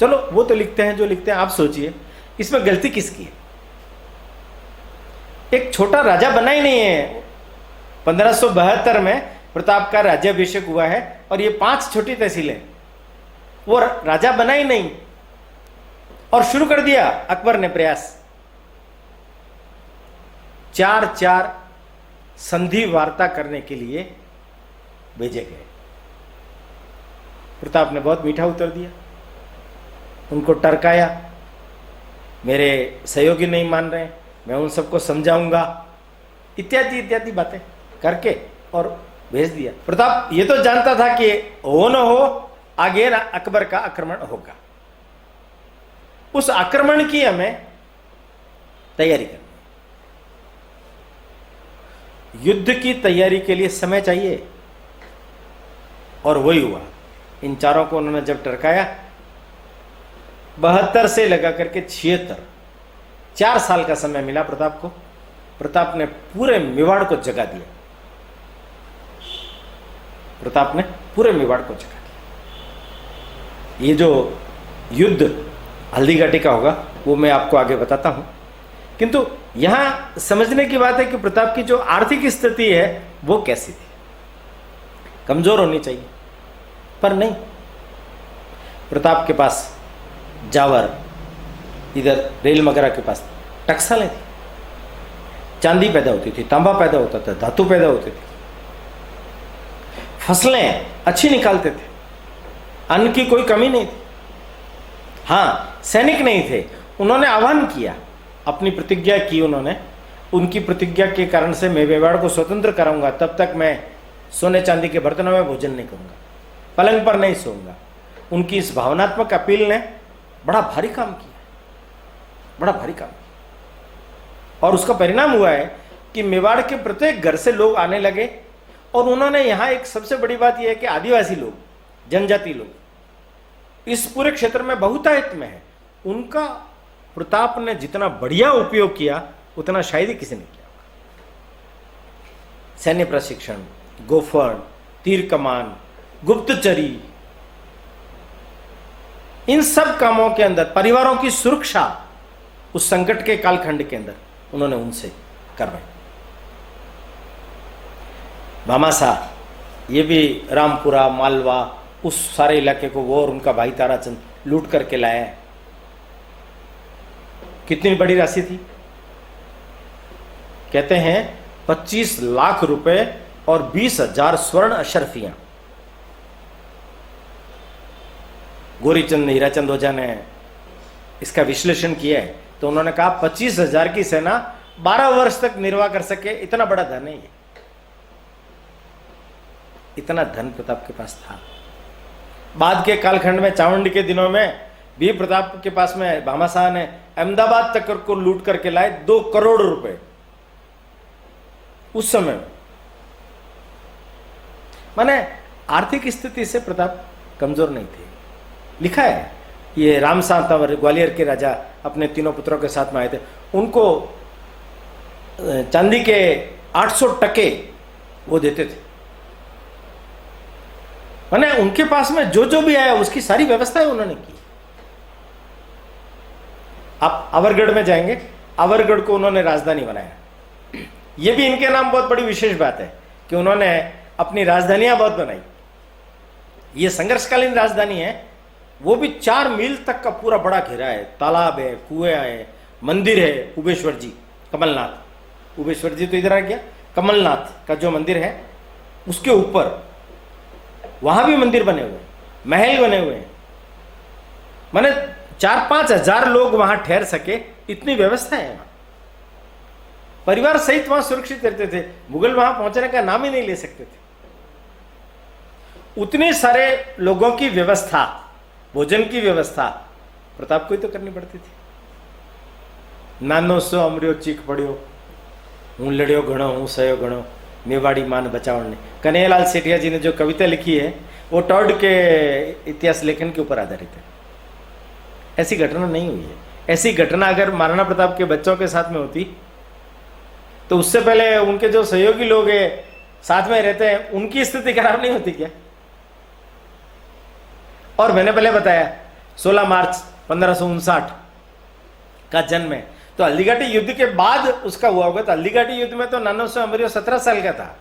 चलो वो तो लिखते हैं जो लिखते हैं, आप सोचिए इसमें गलती किसकी है? एक छोटा राजा बना ही नहीं है। 1572 में प्रताप का राज्याभिषेक हुआ है और ये 5 छोटी तहसीलें, वो राजा बना ही नहीं और शुरू कर दिया अकबर ने प्रयास। 4 संधि वार्ता करने के लिए भेजे गए। प्रताप ने बहुत मीठा उत्तर दिया, उनको टरकाया, मेरे सहयोगी नहीं मान रहे, मैं उन सबको समझाऊंगा, इत्यादि इत्यादि बातें करके और भेज दिया। प्रताप ये तो जानता था कि हो न हो आगे अकबर का आक्रमण होगा। उस आक्रमण की हमें तैयारी करनी। युद्ध की तैयारी के लिए समय चाहिए और वही हुआ। इन चारों को उन्होंने जब टरकाया, 72 से लगा करके 76, 4 साल का समय मिला प्रताप को। प्रताप ने पूरे मेवाड़ को जगा दिया। प्रताप ने पूरे मेवाड़ को जगा दिया। ये जो युद्ध हल्दी घाटी का होगा वो मैं आपको आगे बताता हूं, किंतु यहां समझने की बात है कि प्रताप की जो आर्थिक स्थिति है वो कैसी थी। कमजोर होनी चाहिए, पर नहीं। प्रताप के पास जावर, इधर रेल मगरा के पास टकसालें थी, चांदी पैदा होती थी, तांबा पैदा होता था, धातु पैदा होती थी, फसलें अच्छी निकालते थे, अन्न की कोई कमी नहीं थी। हाँ, सैनिक नहीं थे, उन्होंने आह्वान किया, अपनी प्रतिज्ञा की उन्होंने, उनकी प्रतिज्ञा के कारण से मैं मेवाड़ को स्वतंत्र कराऊंगा, तब तक मैं सोने चांदी के बर्तनों में भोजन नहीं करूंगा, पलंग पर नहीं सोऊंगा। उनकी इस भावनात्मक अपील ने बड़ा भारी काम किया, बड़ा भारी काम किया। और उसका परिणाम हुआ है कि मेवाड़ के प्रत्येक घर से लोग आने लगे। और उन्होंने यहाँ एक सबसे बड़ी बात यह है कि आदिवासी लोग, जनजाति लोग इस पूरे क्षेत्र में बहुतायत में है। उनका प्रताप ने जितना बढ़िया उपयोग किया उतना शायद ही किसी ने किया। सैन्य प्रशिक्षण, गोफन, तीर कमान, गुप्तचरी, इन सब कामों के अंदर परिवारों की सुरक्षा उस संकट के कालखंड के अंदर उन्होंने उनसे करवाई। भामाशाह, ये भी रामपुरा, मालवा, उस सारे इलाके को वो और उनका भाई ताराचंद लूट करके लाया है। कितनी बड़ी राशि थी? कहते हैं 25 लाख रुपए और 20,000 स्वर्ण अशर्फियां। गोरीचंद हीराचंद ओझा ने इसका विश्लेषण किया है तो उन्होंने कहा 25,000 की सेना 12 वर्ष तक निर्वाह कर सके, इतना बड़ा धन है ये। इतना धन प्रताप के पास था। बाद के कालखंड में चावंडी के दिनों में भी प्रताप के पास में भामाशाह ने अहमदाबाद तक को लूट करके लाए 2 करोड़ रुपए उस समय में। माने आर्थिक स्थिति से प्रताप कमजोर नहीं थे। लिखा है, ये राम सांतावर ग्वालियर के राजा अपने तीनों पुत्रों के साथ में आए थे, उनको चांदी के 800 टके वो देते थे। माने उनके पास में जो जो भी आया उसकी सारी व्यवस्थाएं उन्होंने की। आप अवरगढ़ में जाएंगे, अवरगढ़ को उन्होंने राजधानी बनाया। ये भी इनके नाम बहुत बड़ी विशेष बात है कि उन्होंने अपनी राजधानियां बहुत बनाई। ये संघर्षकालीन राजधानी है, वो भी 4 मील तक का पूरा बड़ा घेरा है, तालाब है, कुएं है, मंदिर है। उबेश्वर जी, कमलनाथ, उबेश्वर जी तो इधर आ गया, कमलनाथ का जो मंदिर है उसके ऊपर वहां भी मंदिर बने हुए, महल बने हुए हैं। माने 4-5 हजार लोग वहां ठहर सके, इतनी व्यवस्था है वहां। परिवार सहित वहां सुरक्षित रहते थे, मुगल वहां पहुंचने का नाम ही नहीं ले सकते थे। उतने सारे लोगों की व्यवस्था, भोजन की व्यवस्था प्रताप को ही तो करनी पड़ती थी। नानो सो अमरियो चीख पड़ियो, हूं लड़ियो घणो, हूं सयो घणो, मेवाड़ी मान बचावन ने। कन्हैयालाल सेठिया जी ने जो कविता लिखी है वो टॉड के इतिहास लेखन के ऊपर आधारित है। ऐसी घटना नहीं हुई है। ऐसी घटना अगर महाराणा प्रताप के बच्चों के साथ में होती तो उससे पहले उनके जो सहयोगी लोग हैं साथ में रहते हैं, उनकी स्थिति खराब नहीं होती क्या? और मैंने पहले बताया 16 मार्च 1559 का जन्म है, तो हल्दीघाटी युद्ध के बाद उसका हुआ होगा। तो हल्दीघाटी युद्ध में तो नानो सो अमरियो 17 साल का था।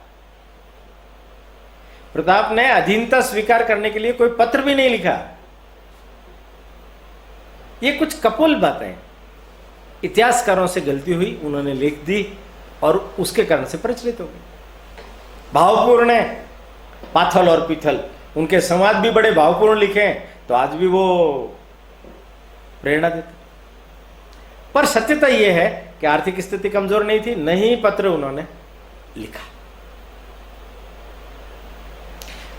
प्रताप ने अधीनता स्वीकार करने के लिए कोई पत्र भी नहीं लिखा। ये कुछ कपोल बातें इतिहासकारों से गलती हुई, उन्होंने लिख दी और उसके कारण से प्रचलित हो गई। भावपूर्ण है पाथल और पीथल, उनके संवाद भी बड़े भावपूर्ण लिखे हैं, तो आज भी वो प्रेरणा देते। पर सत्यता यह है कि आर्थिक स्थिति कमजोर नहीं थी, नहीं पत्र उन्होंने लिखा।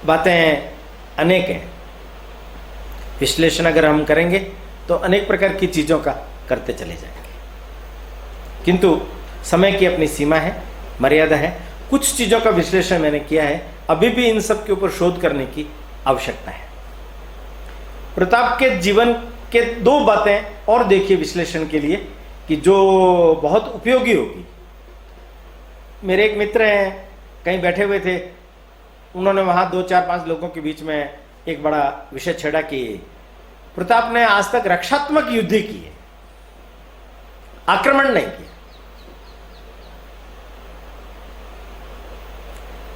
बातें अनेक हैं, विश्लेषण अगर हम करेंगे तो अनेक प्रकार की चीजों का करते चले जाएंगे, किंतु समय की अपनी सीमा है, मर्यादा है। कुछ चीजों का विश्लेषण मैंने किया है, अभी भी इन सब के ऊपर शोध करने की आवश्यकता है। प्रताप के जीवन के 2 बातें और देखिए विश्लेषण के लिए कि जो बहुत उपयोगी होगी। मेरे एक मित्र हैं, कहीं बैठे हुए थे, उन्होंने वहां 2-4-5 लोगों के बीच में एक बड़ा विषय छेड़ा कि प्रताप ने आज तक रक्षात्मक युद्ध किए, आक्रमण नहीं किया।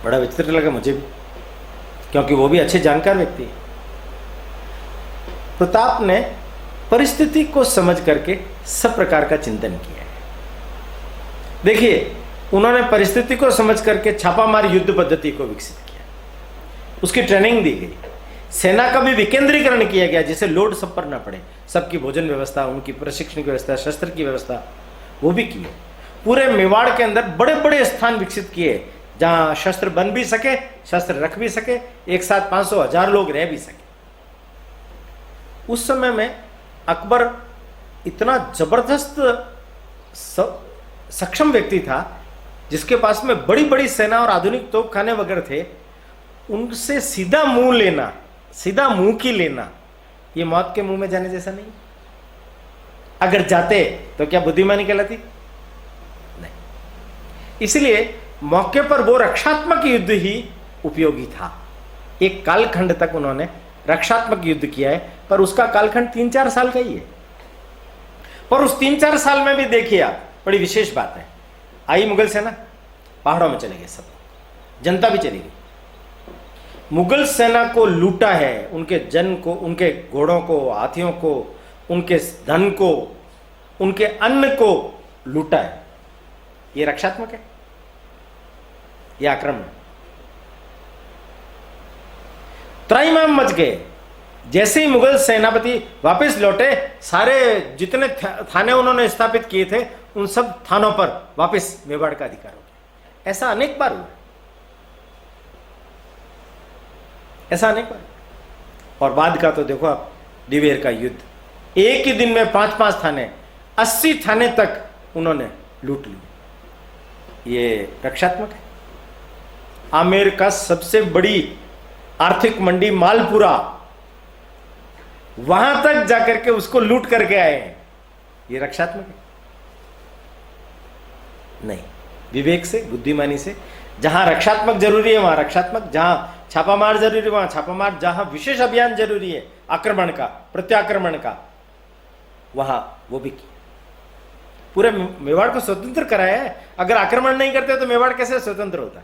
बड़ा विचित्र लगा मुझे भी, क्योंकि वो भी अच्छे जानकार व्यक्ति है। प्रताप ने परिस्थिति को समझ करके सब प्रकार का चिंतन किया है। देखिए, उन्होंने परिस्थिति को समझ करके छापामार युद्ध पद्धति को विकसित किया, उसकी ट्रेनिंग दी गई। सेना का भी विकेंद्रीकरण किया गया, जिसे लोड सब पर ना पड़े, सबकी भोजन व्यवस्था, उनकी प्रशिक्षण की व्यवस्था, शस्त्र की व्यवस्था वो भी की है। पूरे मेवाड़ के अंदर बड़े बड़े स्थान विकसित किए जहां शस्त्र बन भी सके, शस्त्र रख भी सके, एक साथ 500-1000 लोग रह भी सके। उस समय में अकबर इतना जबरदस्त सक्षम व्यक्ति था, जिसके पास में बड़ी बड़ी सेना और आधुनिक तोपखाने वगैरह थे। उनसे सीधा मुंह लेना, सीधा मुंह की लेना, ये मौत के मुंह में जाने जैसा नहीं। अगर जाते तो क्या बुद्धिमानी कहलाती? नहीं। इसलिए मौके पर वो रक्षात्मक युद्ध ही उपयोगी था। एक कालखंड तक उन्होंने रक्षात्मक युद्ध किया है, पर उसका कालखंड 3-4 साल का ही है। पर उस 3-4 साल में भी देखिए आप, बड़ी विशेष बात है, आई मुगल सेना, पहाड़ों में चले गए सब, जनता भी चली गई। मुगल सेना को लूटा है, उनके जन को, उनके घोड़ों को, हाथियों को, उनके धन को, उनके अन्न को लूटा है। ये रक्षात्मक है या आक्रमण? त्राहिमाम मच गए। जैसे ही मुगल सेनापति वापस लौटे, सारे जितने थाने उन्होंने स्थापित किए थे, उन सब थानों पर वापस मेवाड़ का अधिकार हो गया। ऐसा अनेक बार हुआ, ऐसा अनेक बार। और बाद का तो देखो आप, दिवेर का युद्ध, एक ही दिन में 5-5 थाने, 80 थाने तक उन्होंने लूट लिए। ये रक्षात्मक है। आमेर का सबसे बड़ी आर्थिक मंडी मालपुरा, वहां तक जाकर के उसको लूट करके आए हैं। ये रक्षात्मक है? नहीं। विवेक से, बुद्धिमानी से, जहां रक्षात्मक जरूरी है वहां रक्षात्मक, जहां छापामार जरूरी है वहां छापामार, जहां विशेष अभियान जरूरी है आक्रमण का, प्रत्याक्रमण का, वहां वो भी किया। पूरे मेवाड़ को स्वतंत्र कराया है। अगर आक्रमण नहीं करते तो मेवाड़ कैसे स्वतंत्र होता?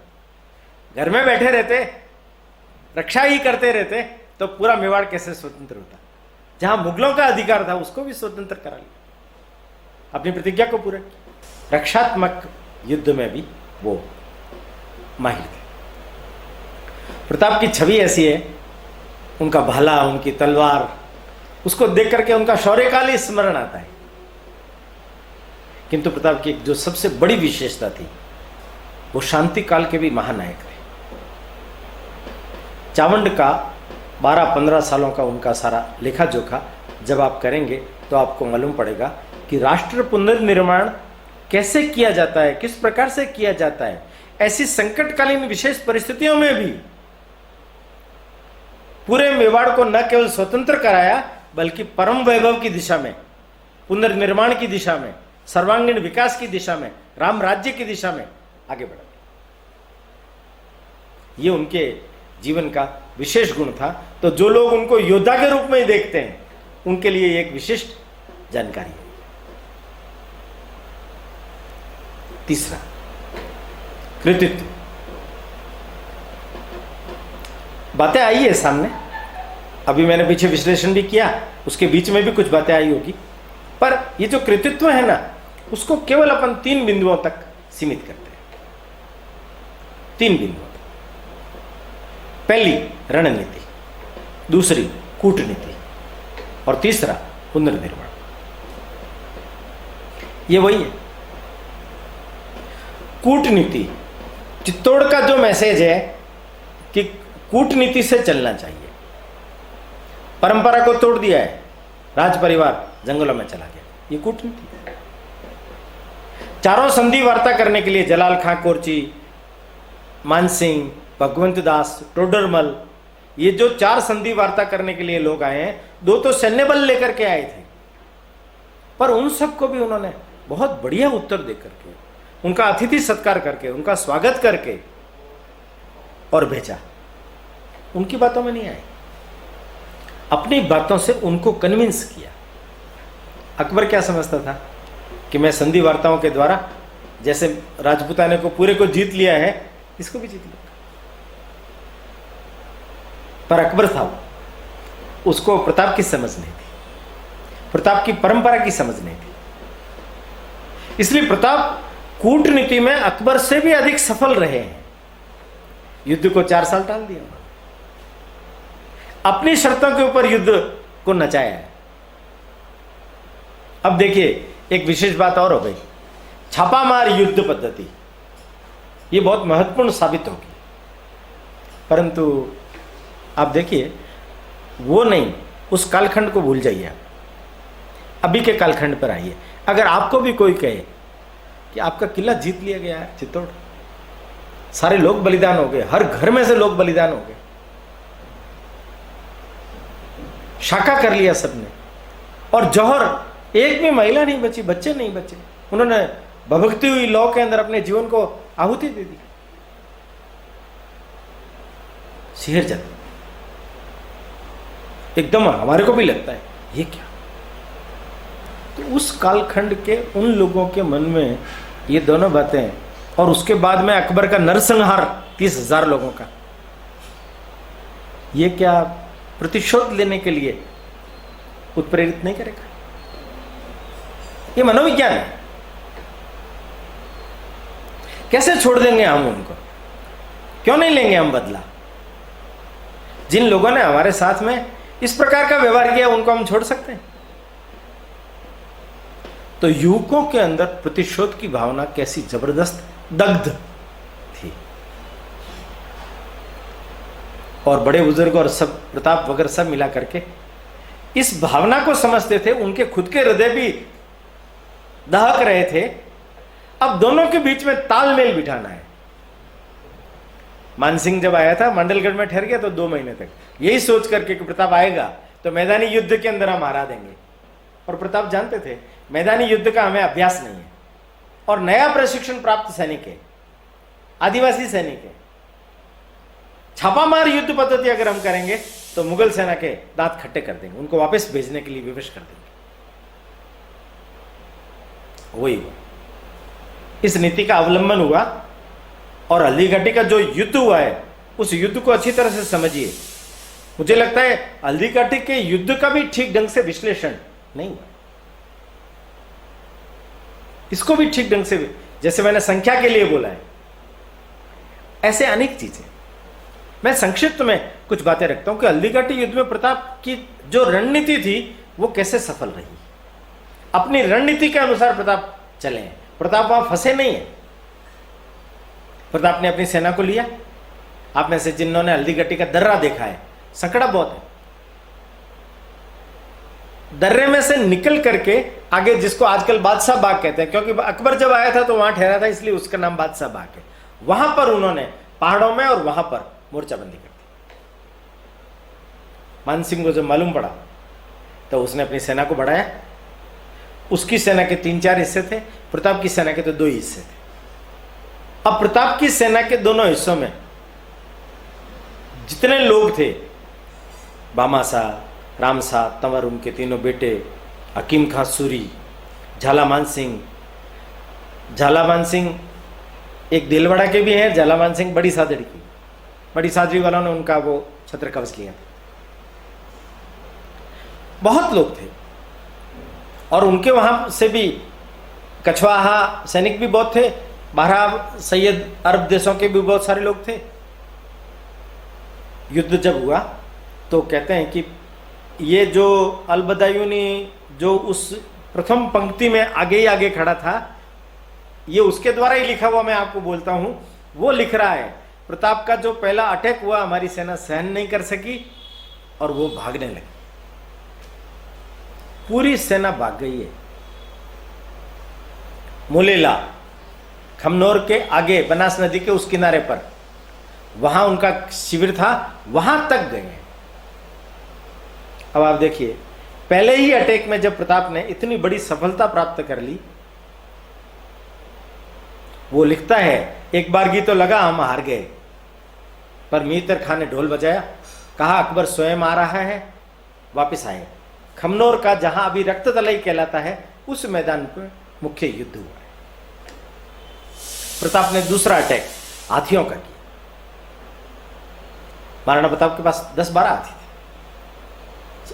घर में बैठे रहते, रक्षा ही करते रहते, तो पूरा मेवाड़ कैसे स्वतंत्र होता? जहां मुगलों का अधिकार था उसको भी स्वतंत्र करा लिया, अपनी प्रतिज्ञा को पूरा किया। रक्षात्मक युद्ध में भी वो माहिर थे। प्रताप की छवि ऐसी है, उनका भाला, उनकी तलवार, उसको देख करके उनका शौर्यकाल ही स्मरण आता है। किंतु प्रताप की जो सबसे बड़ी विशेषता थी, वो शांति काल के भी महानायक थे। चावंड का 12-15 सालों का उनका सारा लेखा जोखा जब आप करेंगे तो आपको मालूम पड़ेगा कि राष्ट्र पुनर्निर्माण कैसे किया जाता है, किस प्रकार से किया जाता है। ऐसी संकटकालीन विशेष परिस्थितियों में भी पूरे मेवाड़ को न केवल स्वतंत्र कराया, बल्कि परम वैभव की दिशा में, पुनर्निर्माण की दिशा में, सर्वांगीण विकास की दिशा में, राम राज्य की दिशा में आगे बढ़ा। ये उनके जीवन का विशेष गुण था। तो जो लोग उनको योद्धा के रूप में ही देखते हैं, उनके लिए एक विशिष्ट जानकारी है। तीसरा, कृतित्व। बातें आई है सामने, अभी मैंने पीछे विश्लेषण भी किया, उसके बीच में भी कुछ बातें आई होगी, पर ये जो कृतित्व है ना, उसको केवल अपन 3 बिंदुओं तक सीमित करते हैं। 3 बिंदुओं तक। पहली रणनीति, दूसरी कूटनीति, और तीसरा पुनर्निर्माण। ये वही है कूटनीति। चित्तौड़ का जो मैसेज है कि कूटनीति से चलना चाहिए। परंपरा को तोड़ दिया है, राज परिवार जंगलों में चला गया, ये कूटनीति है। चारों संधि वार्ता करने के लिए जलाल खां कोरची, मानसिंह, भगवंत दास, टोडरमल, ये जो 4 संधि वार्ता करने के लिए लोग आए हैं, 2 तो सैन्य बल लेकर के आए थे, पर उन सबको भी उन्होंने बहुत बढ़िया उत्तर देकर के, उनका अतिथि सत्कार करके, उनका स्वागत करके और भेजा। उनकी बातों में नहीं आए, अपनी बातों से उनको कन्विंस किया। अकबर क्या समझता था कि मैं संधि वार्ताओं के द्वारा जैसे राजपूताने को पूरे को जीत लिया है, इसको भी जीत लिया। पर अकबर था वो, उसको प्रताप की समझ नहीं थी, प्रताप की परंपरा की समझ नहीं थी। इसलिए प्रताप कूटनीति में अकबर से भी अधिक सफल रहे हैं। युद्ध को 4 साल टाल दिया। अपनी शर्तों के ऊपर युद्ध को नचाया है। अब देखिए एक विशेष बात और हो गई, छापामार युद्ध पद्धति, ये बहुत महत्वपूर्ण साबित होगी। परंतु आप देखिए वो नहीं, उस कालखंड को भूल जाइए, अभी के कालखंड पर आइए। अगर आपको भी कोई कहे कि आपका किला जीत लिया गया है चित्तौड़, सारे लोग बलिदान हो गए, हर घर में से लोग बलिदान हो गए, शाका कर लिया सबने, और जौहर एक भी महिला नहीं बची, बच्चे नहीं बचे, उन्होंने भभकती हुई लौ के अंदर अपने जीवन को आहुति दे दी। सिहर जाता एकदम, हमारे को भी लगता है ये क्या। तो उस कालखंड के उन लोगों के मन में ये दोनों बातें, और उसके बाद में अकबर का नरसंहार 30,000 लोगों का, ये क्या प्रतिशोध लेने के लिए उत्प्रेरित नहीं करेगा? ये मनोविज्ञान है। कैसे छोड़ देंगे हम उनको? क्यों नहीं लेंगे हम बदला? जिन लोगों ने हमारे साथ में इस प्रकार का व्यवहार किया उनको हम छोड़ सकते हैं? तो युवकों के अंदर प्रतिशोध की भावना कैसी जबरदस्त दग्ध थी, और बड़े बुजुर्ग और सब प्रताप वगैरह सब मिला करके इस भावना को समझते थे। उनके खुद के हृदय भी दहक रहे थे। अब दोनों के बीच में तालमेल बिठाना है। मानसिंह जब आया था मंडलगढ़ में ठहर गया तो 2 महीने तक यही सोच करके कि प्रताप आएगा तो मैदानी युद्ध के अंदर हम हरा देंगे, और प्रताप जानते थे मैदानी युद्ध का हमें अभ्यास नहीं है, और नया प्रशिक्षण प्राप्त सैनिक है, आदिवासी सैनिक है। छापामार युद्ध पद्धति अगर हम करेंगे तो मुगल सेना के दांत खट्टे कर देंगे, उनको वापस भेजने के लिए विवश कर देंगे। वही हुआ, इस नीति का अवलंबन हुआ, और हल्दी घाटी का जो युद्ध हुआ है उस युद्ध को अच्छी तरह से समझिए। मुझे लगता है हल्दी घाटी के युद्ध का भी ठीक ढंग से विश्लेषण नहीं हुआ, इसको भी ठीक ढंग से, जैसे मैंने संख्या के लिए बोला है, ऐसे अनेक चीजें। मैं संक्षिप्त में कुछ बातें रखता हूं कि हल्दी घाटी युद्ध में प्रताप की जो रणनीति थी वो कैसे सफल रही। अपनी रणनीति के अनुसार प्रताप चले हैं, प्रताप वहां फंसे नहीं है। प्रताप ने अपनी सेना को लिया। आप में से जिन्होंने हल्दी घाटी का दर्रा देखा है, संकड़ा बहुत है। दर्रे में से निकल करके आगे, जिसको आजकल बादशाह बाग कहते हैं, क्योंकि अकबर जब आया था तो वहां ठहरा था इसलिए उसका नाम बादशाह बाग है। वहां पर उन्होंने पहाड़ों में और वहां पर मोर्चाबंदी कर दी। मानसिंह को जब मालूम पड़ा तो उसने अपनी सेना को बढ़ाया। उसकी सेना के 3-4 हिस्से थे, प्रताप की सेना के तो 2 हिस्से थे। अब प्रताप की सेना के दोनों हिस्सों में जितने लोग थे, बामासा, रामसा, तंवर, उनके 3 बेटे, हकीम खां सूरी, झालामान सिंह एक दिलवाड़ा के भी हैं, झालामान सिंह बड़ी सादड़ी की, बड़ी सादड़ी वालों ने उनका वो छत्र कब्ज किया। बहुत लोग थे, और उनके वहां से भी कछवाहा सैनिक भी बहुत थे, 12 सैयद अरब देशों के भी बहुत सारे लोग थे। युद्ध जब हुआ तो कहते हैं कि ये जो अलबदायूनी जो उस प्रथम पंक्ति में आगे ही आगे खड़ा था, ये उसके द्वारा ही लिखा हुआ मैं आपको बोलता हूं। वो लिख रहा है प्रताप का जो पहला अटैक हुआ हमारी सेना सहन नहीं कर सकी और वो भागने लगी, पूरी सेना भाग गई है। मुलेला खमनोर के आगे बनास नदी के उस किनारे पर वहां उनका शिविर था, वहां तक गए। अब आप देखिए, पहले ही अटैक में जब प्रताप ने इतनी बड़ी सफलता प्राप्त कर ली, वो लिखता है एक बार की तो लगा हम हार गए, पर मीतर खान ने ढोल बजाया, कहा अकबर स्वयं आ रहा है, वापस आए। खमनोर का जहां अभी रक्त तलाई कहलाता है उस मैदान पर मुख्य युद्ध हुआ है। प्रताप ने दूसरा अटैक हाथियों का किया। महाराणा प्रताप के पास 10-12 हाथी थे।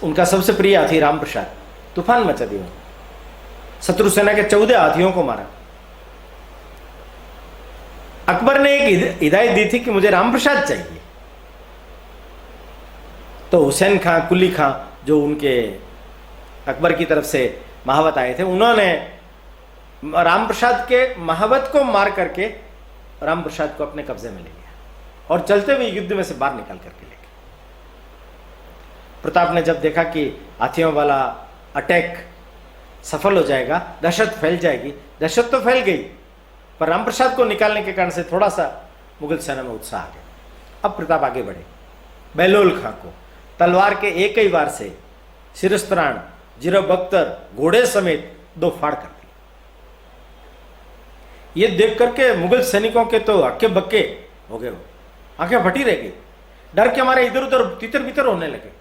उनका सबसे प्रिय हाथी राम प्रसाद, तूफान मचा दिया, शत्रु सेना के 14 हाथियों को मारा। अकबर ने एक हिदायत दी थी कि मुझे राम प्रसाद चाहिए, तो हुसैन खां, कुली खां, जो उनके अकबर की तरफ से महावत आए थे, उन्होंने राम प्रसाद के महावत को मार करके राम प्रसाद को अपने कब्जे में ले लिया और चलते हुए युद्ध में से बाहर निकाल करके ले गए। प्रताप ने जब देखा कि हाथियों वाला अटैक सफल हो जाएगा, दहशत फैल जाएगी, दहशत तो फैल गई, पर राम प्रसाद को निकालने के कारण से थोड़ा सा मुगल सेना में उत्साह आ गया। अब प्रताप आगे बढ़े। बहलोल खां को तलवार के एक ही वार से शिरस्त्राण, जीरो बख्तर, घोड़े समेत 2 फाड़ कर दिए। ये देख करके मुगल सैनिकों के तो हक्के बक्के हो गए, आंखें फटी रह गई, डर के हमारे इधर उधर तितर बितर होने लगे।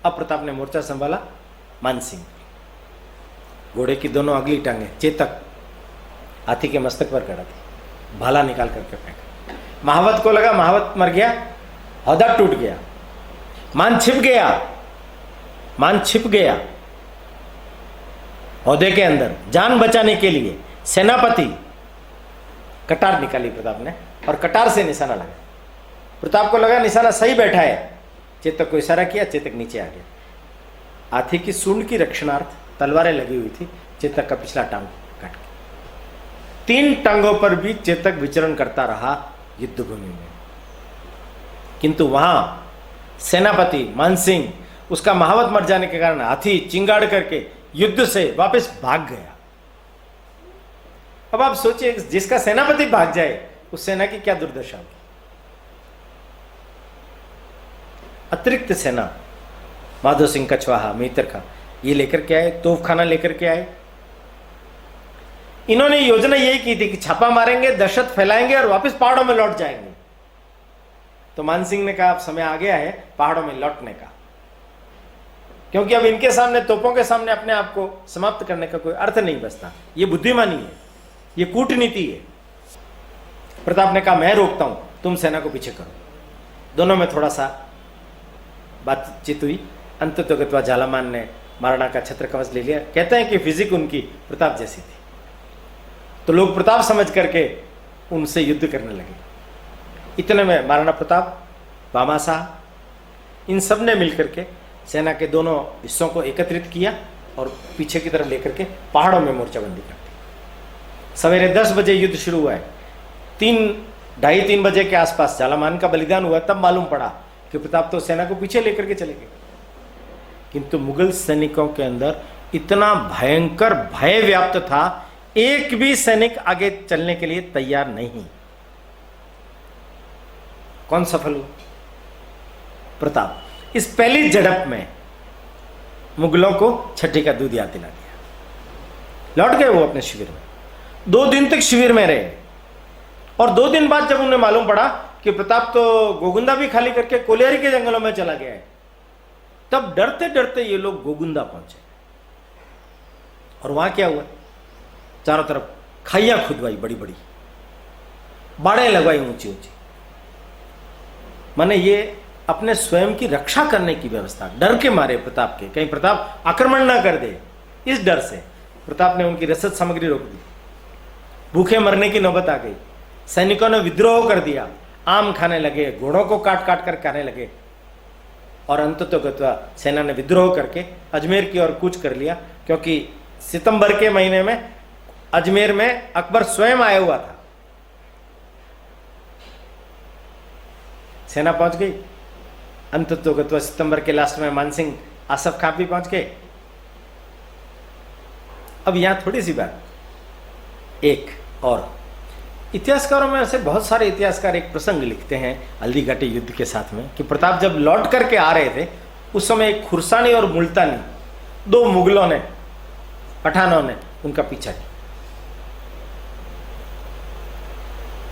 अब प्रताप ने मोर्चा संभाला। मानसिंह घोड़े की दोनों अगली टांगे चेतक हाथी के मस्तक पर कड़ा थी, भाला निकाल करके फेंका। महावत को लगा महावत मर गया, हौदा टूट गया, मान छिप गया, मान छिप गया हौदे के अंदर। जान बचाने के लिए सेनापति कटार निकाली प्रताप ने और कटार से निशाना लगा। प्रताप को लगा निशाना सही बैठा है, चेतक को इशारा किया, चेतक नीचे आ गया। हाथी की सूंड की रक्षणार्थ तलवारें लगी हुई थी, चेतक का पिछला टांग कट गया। 3 टांगों पर भी चेतक विचरण करता रहा युद्ध भूमि में, किंतु वहां सेनापति मानसिंह, उसका महावत मर जाने के कारण हाथी चिंगाड़ करके युद्ध से वापस भाग गया। अब आप सोचिए, जिसका सेनापति भाग जाए उस सेना की क्या दुर्दशा होगी। अतिरिक्त सेना माधो सिंह कछवाहा, मेहतर खां, ये लेकर के आए, तोपखाना लेकर के आए। इन्होंने योजना यही की थी कि छापा मारेंगे, दहशत फैलाएंगे और वापस पहाड़ों में लौट जाएंगे। तो मानसिंह ने कहा अब समय आ गया है पहाड़ों में लौटने का, क्योंकि अब इनके सामने, तोपों के सामने अपने आप को समाप्त करने का कोई अर्थ नहीं बचता। ये बुद्धिमानी है, ये कूटनीति है। प्रताप ने कहा मैं रोकता हूं, तुम सेना को पीछे करो। दोनों में थोड़ा सा बातचीत हुई। अंततः झालामान ने महाराणा का छत्र कवच ले लिया। कहते हैं कि फिजिक उनकी प्रताप जैसी थी, तो लोग प्रताप समझ करके उनसे युद्ध करने लगे। इतने में महाराणा प्रताप, भामाशाह, इन सब ने मिलकर के सेना के दोनों हिस्सों को एकत्रित किया और पीछे की तरफ लेकर के पहाड़ों में मोर्चाबंदी कर दी। सवेरे 10 बजे युद्ध शुरू हुआ है। 2:30-3 बजे के आसपास झालामान का बलिदान हुआ, तब मालूम पड़ा कि प्रताप तो सेना को पीछे लेकर के चले गए। किंतु मुगल सैनिकों के अंदर इतना भयंकर भय व्याप्त था, एक भी सैनिक आगे चलने के लिए तैयार नहीं। कौन सफल हुआ? प्रताप। इस पहली झड़प में मुगलों को छठी का दूध याद दिला दिया। लौट गए वो अपने शिविर में। 2 दिन तक शिविर में रहे और 2 दिन बाद जब उन्हें मालूम पड़ा कि प्रताप तो गोगुंदा भी खाली करके कोलियारी के जंगलों में चला गया है, तब डरते डरते ये लोग गोगुंदा पहुंचे। और वहां क्या हुआ? चारों तरफ खाइयां खुदवाई, बड़ी बड़ी बाड़े लगवाई ऊंची ऊंची, माने ये अपने स्वयं की रक्षा करने की व्यवस्था, डर के मारे प्रताप के, कहीं प्रताप आक्रमण ना कर दे, इस डर से प्रताप ने उनकी रसद सामग्री रोक दी। भूखे मरने की नौबत आ गई। सैनिकों ने विद्रोह कर दिया, आम खाने लगे, घोड़ों को काट काट कर खाने लगे और अंततः सेना ने विद्रोह करके अजमेर की ओर कूच कर लिया, क्योंकि सितंबर के महीने में अजमेर में अकबर स्वयं आया हुआ था। सेना पहुंच गई। अंततः सितंबर के लास्ट में मानसिंह, आसफ खां भी पहुंच गए। अब यहां थोड़ी सी बात, एक और इतिहासकारों में ऐसे बहुत सारे इतिहासकार एक प्रसंग लिखते हैं हल्दी घाटी युद्ध के साथ में, कि प्रताप जब लौट करके आ रहे थे उस समय एक खुरसानी और मुल्तानी, 2 मुगलों ने, पठानों ने उनका पीछा किया।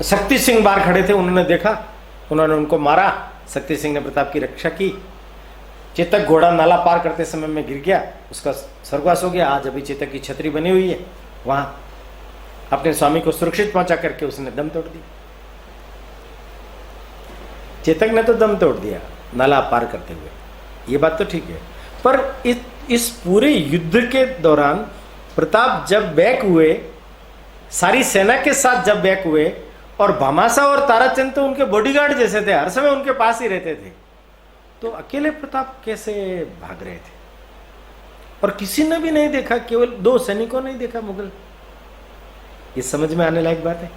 शक्ति सिंह बाहर खड़े थे, उन्होंने देखा, उन्होंने उनको मारा। शक्ति सिंह ने प्रताप की रक्षा की। चेतक घोड़ा नाला पार करते समय में गिर गया, उसका स्वर्गवास हो गया। आज अभी चेतक की छतरी बनी हुई है, वहां अपने स्वामी को सुरक्षित पहुंचा करके उसने दम तोड़ दिया। चेतक ने तो दम तोड़ दिया नाला पार करते हुए, ये बात तो ठीक है, पर इस पूरे युद्ध के दौरान प्रताप जब बैक हुए, सारी सेना के साथ जब बैक हुए, और भामाशाह और ताराचंद तो उनके बॉडीगार्ड जैसे थे, हर समय उनके पास ही रहते थे, तो अकेले प्रताप कैसे भाग रहे थे? और किसी ने भी नहीं देखा, केवल 2 सैनिकों ने ही देखा मुगल। ये समझ में आने लायक बात है।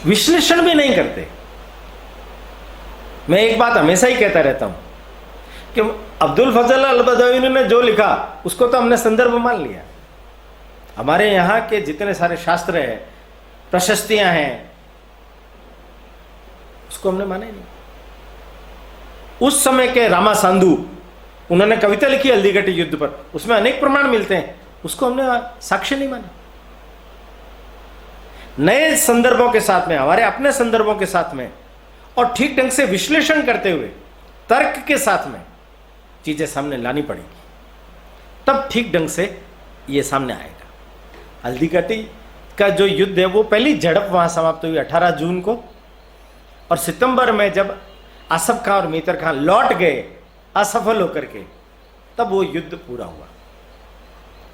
विश्लेषण भी नहीं करते। मैं एक बात हमेशा ही कहता रहता हूं कि अब्दुल फजल अल बदावी ने जो लिखा उसको तो हमने संदर्भ मान लिया। हमारे यहां के जितने सारे शास्त्र हैं, प्रशस्तियां हैं, उसको हमने माना ही नहीं। उस समय के रामा सांधू, उन्होंने कविता लिखी हल्दीघाटी युद्ध पर, उसमें अनेक प्रमाण मिलते हैं, उसको हमने साक्ष्य नहीं माना। नए संदर्भों के साथ में, हमारे अपने संदर्भों के साथ में, और ठीक ढंग से विश्लेषण करते हुए तर्क के साथ में चीजें सामने लानी पड़ेगी, तब ठीक ढंग से ये सामने आएगा। हल्दीघाटी का जो युद्ध है वो पहली झड़प वहां समाप्त हुई 18 जून को, और सितंबर में जब आसफ खां और मीतर खां लौट गए असफल होकर के, तब वो युद्ध पूरा हुआ।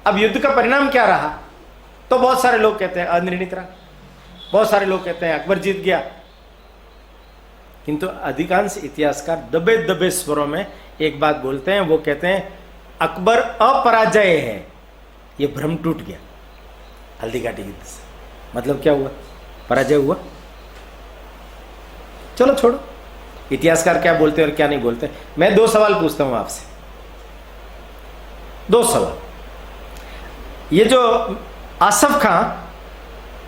अब युद्ध का परिणाम क्या रहा? तो बहुत सारे लोग कहते हैं अनिर्णित रहा, बहुत सारे लोग कहते हैं अकबर जीत गया, किंतु अधिकांश इतिहासकार दबे दबे स्वरों में एक बात बोलते हैं, वो कहते हैं अकबर अपराजय है। ये भ्रम टूट गया हल्दीघाटी युद्ध से। मतलब क्या हुआ? पराजय हुआ। चलो छोड़ो इतिहासकार क्या बोलते हैं और क्या नहीं बोलते। मैं 2 सवाल पूछता हूं आपसे, 2 सवाल। ये जो आसफ खां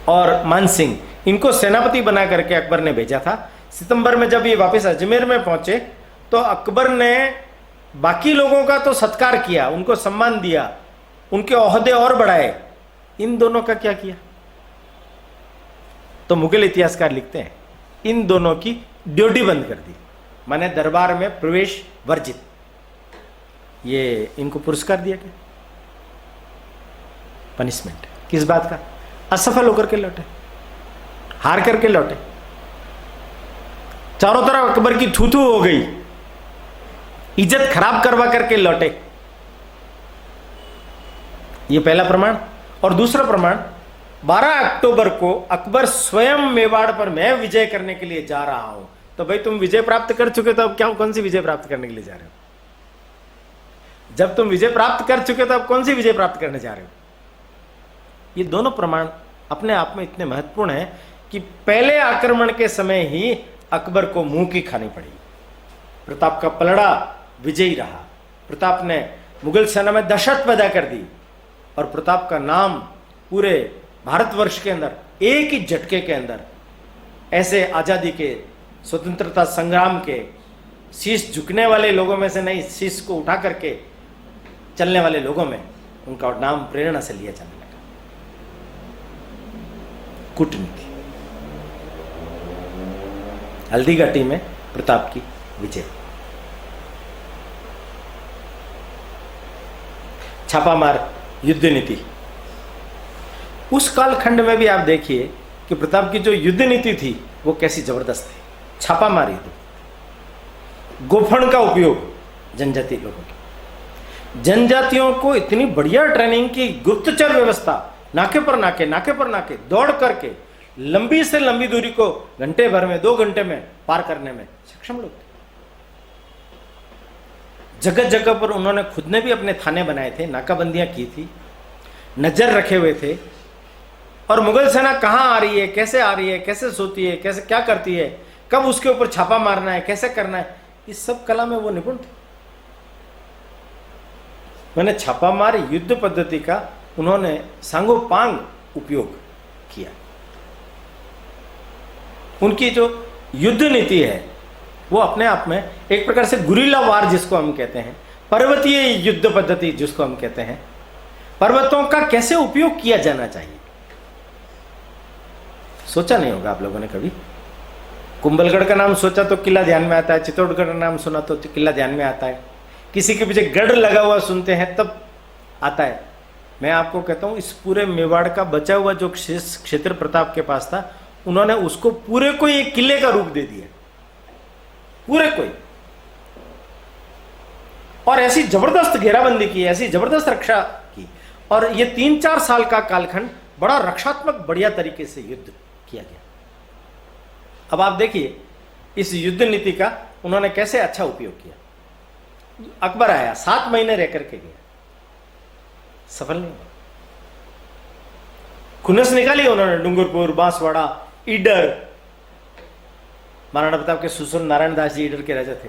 और मान सिंह, इनको सेनापति बना करके अकबर ने भेजा था। सितंबर में जब ये वापस अजमेर में पहुंचे तो अकबर ने बाकी लोगों का तो सत्कार किया, उनको सम्मान दिया, उनके ओहदे और बढ़ाए। इन दोनों का क्या किया? तो मुगल इतिहासकार लिखते हैं इन दोनों की ड्यूटी बंद कर दी, माने दरबार में प्रवेश वर्जित। ये इनको पुरस्कार दिया गया, पनिशमेंट। किस बात का? असफल होकर के लौटे, हार करके लौटे, चारों तरफ अकबर की थू थू हो गई, इज्जत खराब करवा करके लौटे। ये पहला प्रमाण। और दूसरा प्रमाण, 12 अक्टूबर को अकबर स्वयं मेवाड़ पर मैं विजय करने के लिए जा रहा हूं। तो भाई तुम विजय प्राप्त कर चुके तो अब क्या, कौन सी विजय प्राप्त करने के लिए जा रहे हो? जब तुम विजय प्राप्त कर चुके तो अब कौन सी विजय प्राप्त करने जा रहे हो? ये दोनों प्रमाण अपने आप में इतने महत्वपूर्ण हैं कि पहले आक्रमण के समय ही अकबर को मुंह की खानी पड़ी। प्रताप का पलड़ा विजयी रहा, प्रताप ने मुगल सेना में दहशत पैदा कर दी, और प्रताप का नाम पूरे भारतवर्ष के अंदर एक ही झटके के अंदर ऐसे आजादी के, स्वतंत्रता संग्राम के शीश झुकने वाले लोगों में से नहीं, शीश को उठा करके चलने वाले लोगों में उनका नाम प्रेरणा से लिया जाने लगा। कूटनीति। हल्दीघाटी में प्रताप की विजय। छापामार युद्ध नीति। उस कालखंड में भी आप देखिए कि प्रताप की जो युद्ध नीति थी वो कैसी जबरदस्त थी। छापामार युद्ध, गोफन का उपयोग जनजाति लोगों की, जनजातियों को इतनी बढ़िया ट्रेनिंग की, गुप्तचर व्यवस्था, नाके पर नाके, नाके पर नाके दौड़ करके लंबी से लंबी दूरी को घंटे भर में, 2 घंटे में पार करने में सक्षम लोग थे। जगह जगह पर उन्होंने खुद ने भी अपने थाने बनाए थे, नाकाबंदियां की थी, नजर रखे हुए थे, और मुगल सेना कहां आ रही है, कैसे आ रही है, कैसे सोती है, कैसे क्या करती है, कब उसके ऊपर छापा मारना है, कैसे करना है, इस सब कला में वो निपुण थे। मैंने छापामार युद्ध पद्धति का उन्होंने सांगोपांग उपयोग किया। उनकी जो युद्ध नीति है वो अपने आप में एक प्रकार से गुरिल्ला वार जिसको हम कहते हैं, पर्वतीय युद्ध पद्धति जिसको हम कहते हैं, पर्वतों का कैसे उपयोग किया जाना चाहिए। सोचा नहीं होगा आप लोगों ने कभी। कुंभलगढ़ का नाम सोचा तो किला ध्यान में आता है, चित्तौड़गढ़ का नाम सुना तो किला ध्यान में आता है, किसी के पीछे गढ़ लगा हुआ सुनते हैं तब आता है। मैं आपको कहता हूं इस पूरे मेवाड़ का बचा हुआ जो क्षेत्र प्रताप के पास था, उन्होंने उसको पूरे को एक किले का रूप दे दिया, पूरे को। और ऐसी जबरदस्त घेराबंदी की, ऐसी जबरदस्त रक्षा की, और ये 3-4 साल का कालखंड बड़ा रक्षात्मक बढ़िया तरीके से युद्ध किया गया। अब आप देखिए इस युद्ध नीति का उन्होंने कैसे अच्छा उपयोग किया। अकबर आया, 7 महीने रह करके गया, सफल नहीं हुआ। खुनस निकाली उन्होंने, डूंगरपुर, बांसवाड़ा, ईडर। महाराणा प्रताप के सुसुन नारायण दास जी ईडर के राजा थे,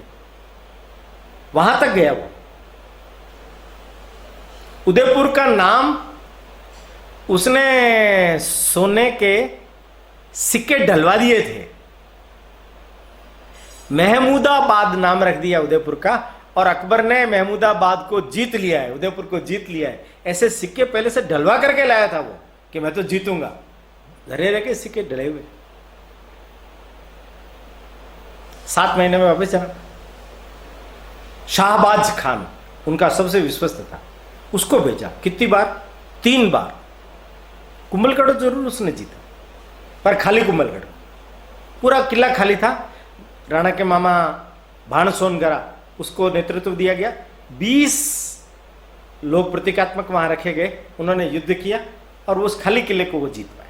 वहां तक गया वो। उदयपुर का नाम उसने सोने के सिक्के ढलवा दिए थे, महमूदाबाद नाम रख दिया उदयपुर का, और अकबर ने महमूदाबाद को जीत लिया है, उदयपुर को जीत लिया है। ऐसे सिक्के पहले से ढलवा करके लाया था वो कि मैं तो जीतूंगा, घरे रह के सिक्के ढले हुए। 7 महीने में वापस जाना। शाहबाज खान उनका सबसे विश्वस्त था, उसको भेजा। कितनी बार? 3 बार। कुंभलगढ़ जरूर उसने जीता, पर खाली कुंभलगढ़, पूरा किला खाली था। राणा के मामा भाण सोनगरा, उसको नेतृत्व दिया गया। 20 लोग प्रतीकात्मक वहां रखे गए, उन्होंने युद्ध किया और उस खाली किले को वो जीत पाए।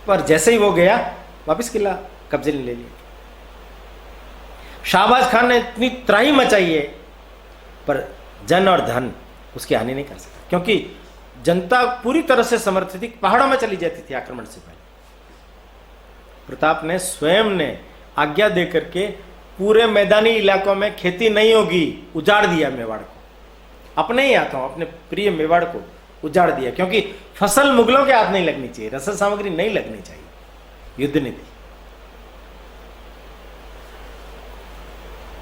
पर जैसे ही वो गया, वापस किला कब्जे ने ले लिया। शाहबाज खान ने इतनी त्राही मचाई है, पर जन और धन उसकी हानि नहीं कर सका, क्योंकि जनता पूरी तरह से समर्थित थी। पहाड़ों में चली जाती थी आक्रमण से पहले। प्रताप ने स्वयं ने आज्ञा दे करके पूरे मैदानी इलाकों में खेती नहीं होगी, उजाड़ दिया मेवाड़ को। अपने ही हाथों, अपने प्रिय मेवाड़ को उजाड़ दिया, क्योंकि फसल मुगलों के हाथ नहीं लगनी चाहिए, रसद सामग्री नहीं लगनी चाहिए। युद्ध नीति।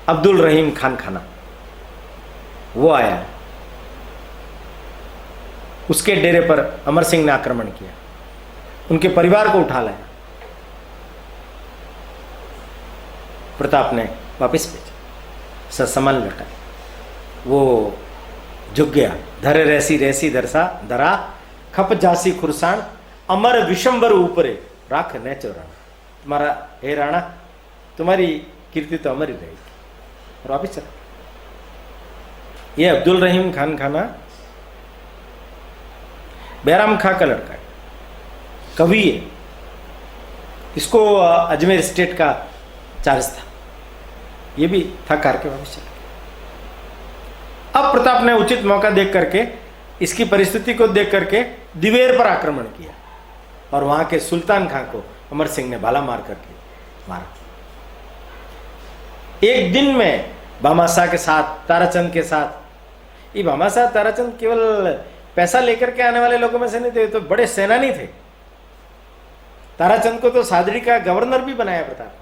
अब्दुल रहीम खान खाना वो आया, उसके डेरे पर अमर सिंह ने आक्रमण किया, उनके परिवार को उठा लाया। प्रताप ने वापिस भेजा, ससमन लौटा। वो झुक गया। धरे रहसी रहसी दरसा दरा, खप जासी खुरसान, अमर विशंबर ऊपरे राख न चोराना। तुम्हारा हे राणा, तुम्हारी कीर्ति तो अमर ही रहेगी। और वापिस चला। ये अब्दुल रहीम खान खाना बैराम खां का लड़का है, कवि है। इसको अजमेर स्टेट का चार्ज था। ये भी थक हार के वापस चला गया। अब प्रताप ने उचित मौका देख करके, इसकी परिस्थिति को देख करके दिवेर पर आक्रमण किया, और वहां के सुल्तान खां को अमर सिंह ने भाला मार करके मारा। एक दिन में भामाशाह के साथ, ताराचंद के साथ। ये भामाशाह ताराचंद केवल पैसा लेकर के आने वाले लोगों में से नहीं थे, तो बड़े सेनानी थे। ताराचंद को तो सादड़ी का गवर्नर भी बनाया प्रताप।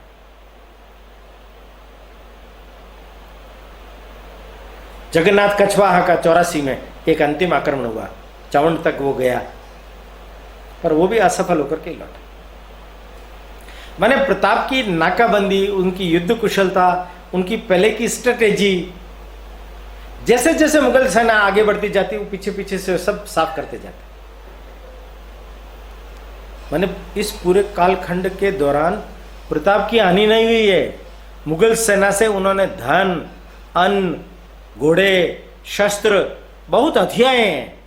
जगन्नाथ कछवाहा का 84 में एक अंतिम आक्रमण हुआ, चावंड तक वो गया, पर वो भी असफल होकर के लौटा। माने प्रताप की नाकाबंदी, उनकी युद्ध कुशलता, उनकी पहले की स्ट्रेटेजी, जैसे जैसे मुगल सेना आगे बढ़ती जाती, वो पीछे पीछे से सब साफ करते जाते। माने इस पूरे कालखंड के दौरान प्रताप की हानि नहीं हुई है। मुगल सेना से उन्होंने धन, अन्न, घोड़े, शस्त्र, बहुत हथियाएं हैं,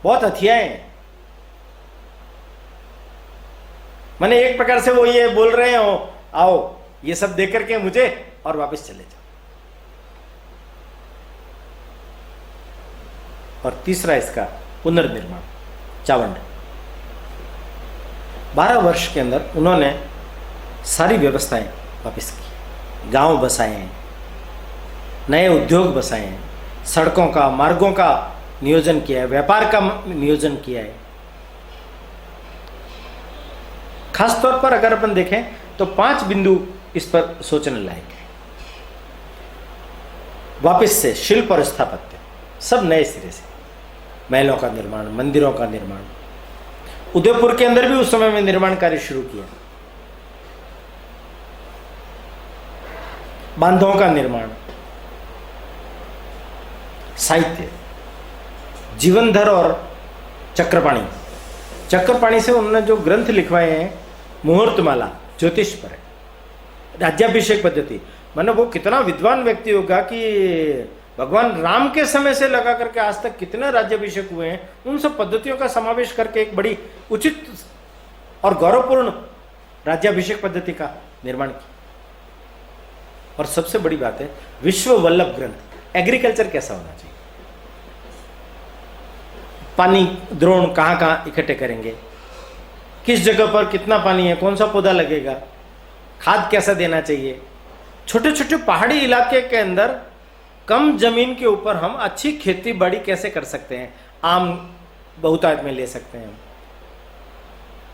बहुत हथियाएं हैं। माने एक प्रकार से वो ये बोल रहे हो, आओ ये सब देकर के मुझे और वापस चले जाओ। और तीसरा इसका पुनर्निर्माण, चावंड। 12 वर्ष के अंदर उन्होंने सारी व्यवस्थाएं वापस की, गांव बसाए हैं, नए उद्योग बसाए हैं, सड़कों का, मार्गों का नियोजन किया है, व्यापार का नियोजन किया है। खास तौर पर अगर अपन देखें तो 5 बिंदु इस पर सोचने लायक है। वापस से शिल्प और स्थापत्य सब नए सिरे से, महलों का निर्माण, मंदिरों का निर्माण। उदयपुर के अंदर भी उस समय में निर्माण कार्य शुरू किया, बांधों का निर्माण, साहित्य, जीवनधर और चक्रपाणी। चक्रपाणी से उन्होंने जो ग्रंथ लिखवाए हैं, मुहूर्तमाला ज्योतिष पर है, राज्याभिषेक पद्धति। माने वो कितना विद्वान व्यक्ति होगा कि भगवान राम के समय से लगा करके आज तक कितने राज्याभिषेक हुए हैं, उन सब पद्धतियों का समावेश करके एक बड़ी उचित और गौरवपूर्ण राज्याभिषेक पद्धति का निर्माण किया। और सबसे बड़ी बात है, विश्व वल्लभ ग्रंथ, एग्रीकल्चर कैसा होना चाहिए, पानी द्रोण कहाँ कहाँ इकट्ठे करेंगे, किस जगह पर कितना पानी है, कौन सा पौधा लगेगा, खाद कैसा देना चाहिए। छोटे छोटे पहाड़ी इलाके के अंदर कम जमीन के ऊपर हम अच्छी खेती बाड़ी कैसे कर सकते हैं, आम बहुतायत में ले सकते हैं,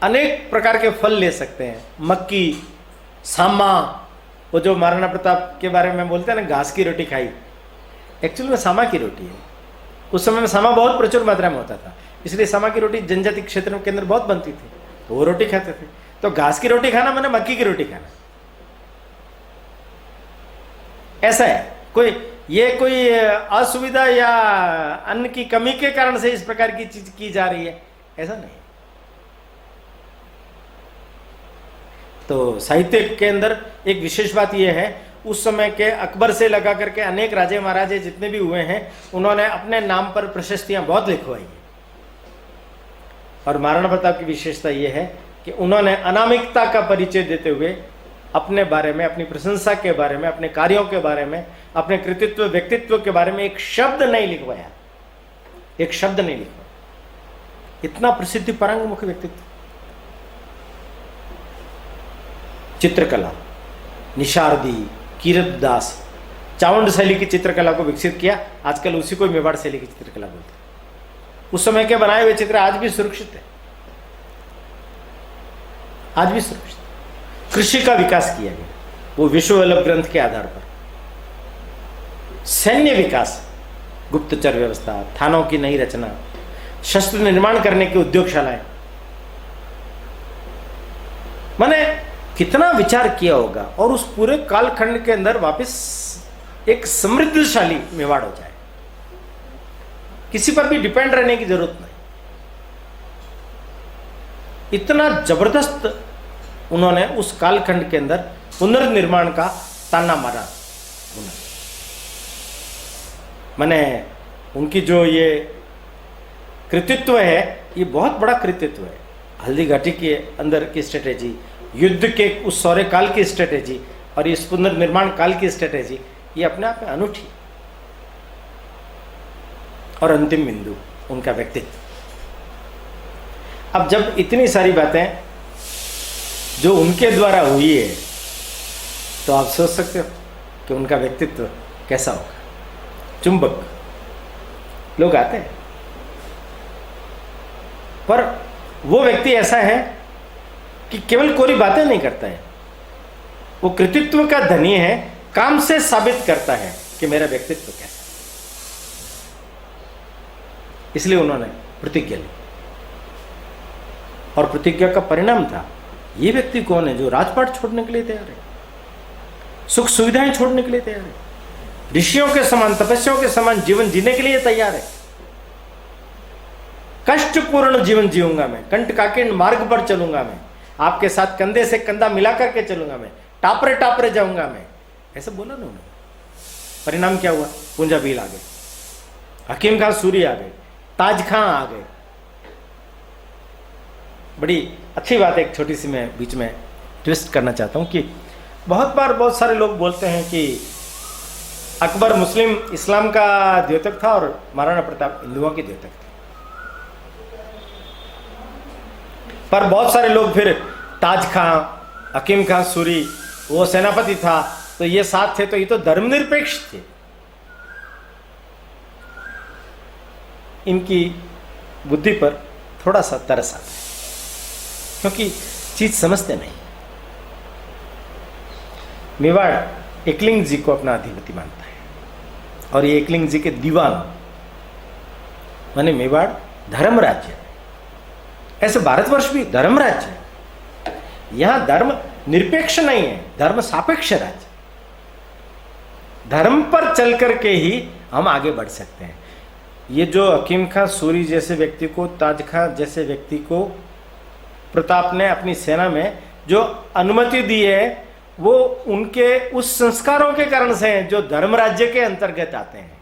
अनेक प्रकार के फल ले सकते हैं, मक्की, सामा, वो जो महाराणा प्रताप के बारे में बोलते हैं ना, घास की रोटी खाई, एक्चुअली में सामा की रोटी है। उस समय में सामा बहुत प्रचुर मात्रा में होता था, इसलिए सामा की रोटी जनजाति क्षेत्रों के अंदर बहुत बनती थी, तो वो रोटी खाते थे। तो घास की रोटी खाना मैंने मक्की की रोटी खाना, ऐसा है। कोई असुविधा या अन्न की कमी के कारण से इस प्रकार की चीज की जा रही है, ऐसा नहीं। तो साहित्य के अंदर एक विशेष बात यह है, उस समय के अकबर से लगा करके अनेक राजे महाराजे जितने भी हुए हैं, उन्होंने अपने नाम पर प्रशस्तियां बहुत लिखवाई है। और महाराणा प्रताप की विशेषता यह है कि उन्होंने अनामिकता का परिचय देते हुए अपने बारे में, अपनी प्रशंसा के बारे में, अपने कार्यों के बारे में, अपने कृतित्व व्यक्तित्व के बारे में एक शब्द नहीं लिखवाया, एक शब्द नहीं लिखवाया। इतना प्रसिद्धि परांगमुख व्यक्तित्व। चित्रकला, निशारदी, कीरतदास, चावंड शैली की चित्रकला को विकसित किया। आजकल उसी को मेवाड़ शैली की चित्रकला बोलते हैं। उस समय के बनाए हुए चित्र आज भी सुरक्षित है, आज भी सुरक्षित। कृषि का विकास किया गया, वो विश्व वल्लभ ग्रंथ के आधार पर। सैन्य विकास, गुप्तचर व्यवस्था, थानों की नई रचना, शस्त्र निर्माण करने की उद्योगशालाएं, माने कितना विचार किया होगा। और उस पूरे कालखंड के अंदर वापस एक समृद्धशाली मेवाड़ हो जाए, किसी पर भी डिपेंड रहने की जरूरत नहीं। इतना जबरदस्त उन्होंने उस कालखंड के अंदर पुनर्निर्माण का ताना मारा। माने उनकी जो ये कृतित्व है, ये बहुत बड़ा कृतित्व है। हल्दी घाटी के अंदर की स्ट्रेटेजी, युद्ध के उस सौर्य काल की स्ट्रेटेजी और इस पुनर्निर्माण काल की स्ट्रेटेजी, ये अपने आप में अनूठी। और अंतिम बिंदु उनका व्यक्तित्व। अब जब इतनी सारी बातें जो उनके द्वारा हुई है, तो आप सोच सकते हो कि उनका व्यक्तित्व कैसा होगा। चुंबक लोग आते हैं, पर वो व्यक्ति ऐसा है कि केवल कोरी बातें नहीं करता है, वो कृतित्व का धनी है, काम से साबित करता है कि मेरा व्यक्तित्व कैसा। इसलिए उन्होंने प्रतिज्ञा ली, और प्रतिज्ञा का परिणाम था, ये व्यक्ति कौन है जो राजपाट छोड़ने के लिए तैयार है, सुख सुविधाएं छोड़ने के लिए तैयार है, ऋषियों के समान, तपस्याओं के समान जीवन जीने के लिए तैयार है। कष्टपूर्ण जीवन जीऊंगा मैं, कंटकाकीर्ण मार्ग पर चलूंगा मैं, आपके साथ कंधे से कंधा मिला करके चलूंगा मैं, टापरे टापरे जाऊंगा मैं, ऐसा बोला ना उन्होंने। परिणाम क्या हुआ? पूंजा भील आ गए, हकीम खान सूरी आ गए, ताज खां आ गए। बड़ी अच्छी बात है, एक छोटी सी मैं बीच में ट्विस्ट करना चाहता हूं कि बहुत बार बहुत सारे लोग बोलते हैं कि अकबर मुस्लिम इस्लाम का द्योतक था और महाराणा प्रताप हिंदुओं के द्योतक थे। पर बहुत सारे लोग फिर ताज खां, हकीम खान सूरी, वो सेनापति था, तो ये साथ थे, तो ये तो धर्मनिरपेक्ष थे। इनकी बुद्धि पर थोड़ा सा तरस आता है, क्योंकि चीज समझते नहीं। मेवाड़ एकलिंग जी को अपना अधिपति मानता है, और ये एकलिंग जी के दीवान, माने मेवाड़ धर्म राज्य है। ऐसे भारतवर्ष भी धर्म राज्य है। यहां धर्म निरपेक्ष नहीं है, धर्म सापेक्ष राज्य। धर्म पर चल करके ही हम आगे बढ़ सकते हैं। ये जो हकीम खां सूरी जैसे व्यक्ति को, ताज खां जैसे व्यक्ति को प्रताप ने अपनी सेना में जो अनुमति दी है, वो उनके उस संस्कारों के कारण से हैं जो धर्म राज्य के अंतर्गत आते हैं।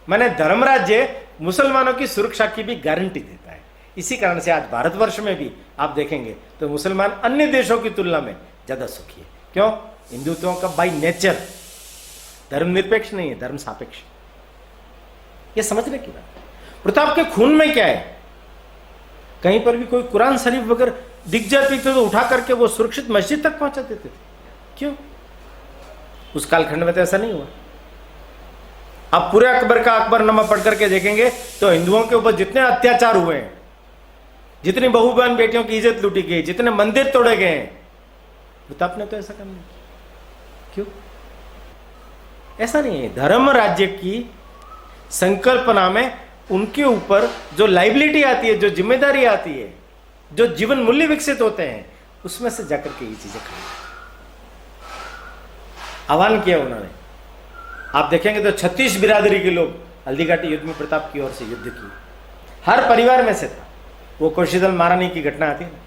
माने धर्म राज्य मुसलमानों की सुरक्षा की भी गारंटी देता है। इसी कारण से आज भारतवर्ष में भी आप देखेंगे तो मुसलमान अन्य देशों की तुलना में ज्यादा सुखी है। क्यों? हिंदुत्वों का बाई नेचर धर्मनिरपेक्ष नहीं है, धर्म सापेक्ष। ये समझने की बात। प्रताप के खून में क्या है? कहीं पर भी कोई कुरान शरीफ वगैरह दिख जाती थी तो उठा करके वो सुरक्षित मस्जिद तक पहुंचा देते थे। क्यों? उस कालखंड में तो ऐसा नहीं हुआ। अब पूरे अकबर का अकबरनामा पढ़ करके देखेंगे तो हिंदुओं के ऊपर जितने अत्याचार हुए हैं, जितनी बहू बहन बेटियों की इज्जत लूटी गई, जितने मंदिर तोड़े गए हैं, प्रताप ने तो ऐसा काम नहीं किया। क्यों? ऐसा नहीं है। धर्म राज्य की संकल्पना में उनके ऊपर जो लाइबिलिटी आती है, जो जिम्मेदारी आती है, जो जीवन मूल्य विकसित होते हैं, उसमें से जाकर के ये चीजें खड़ी आह्वान किया उन्होंने। आप देखेंगे तो 36 बिरादरी के लोग हल्दीघाटी युद्ध में प्रताप की ओर से युद्ध किए। हर परिवार में से था। वो कोशिदल महारानी की घटना आती है ना,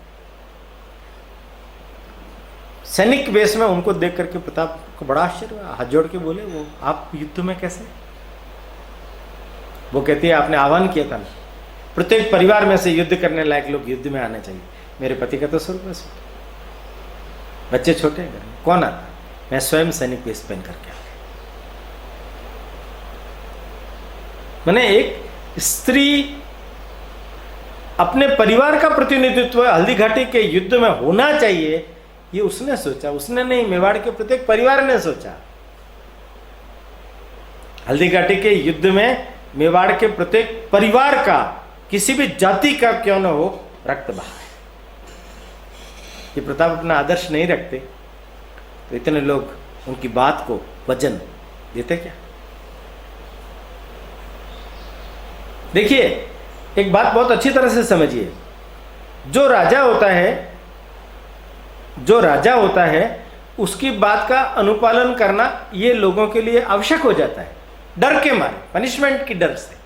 सैनिक वेश में उनको देख करके प्रताप को बड़ा आश्चर्य हुआ। हाथ जोड़ के बोले, वो आप युद्ध में कैसे? वो कहती है आपने आह्वान किया था ना, प्रत्येक परिवार में से युद्ध करने लायक लोग युद्ध में आने चाहिए। मेरे पति का तो 100 रुपये सूट, बच्चे छोटे हैं घर में, कौन आता? मैं स्वयं सैनिक वेश पहन करके आ गया। मैंने एक स्त्री अपने परिवार का प्रतिनिधित्व हल्दीघाटी के युद्ध में होना चाहिए, ये उसने सोचा। उसने नहीं, मेवाड़ के प्रत्येक परिवार ने सोचा। हल्दीघाटी के युद्ध में मेवाड़ के प्रत्येक परिवार का, किसी भी जाति का क्यों न हो, रक्त बहा है। ये प्रताप अपना आदर्श नहीं रखते तो इतने लोग उनकी बात को वजन देते क्या? देखिए, एक बात बहुत अच्छी तरह से समझिए। जो राजा होता है उसकी बात का अनुपालन करना ये लोगों के लिए आवश्यक हो जाता है, डर के मारे, पनिशमेंट की डर से।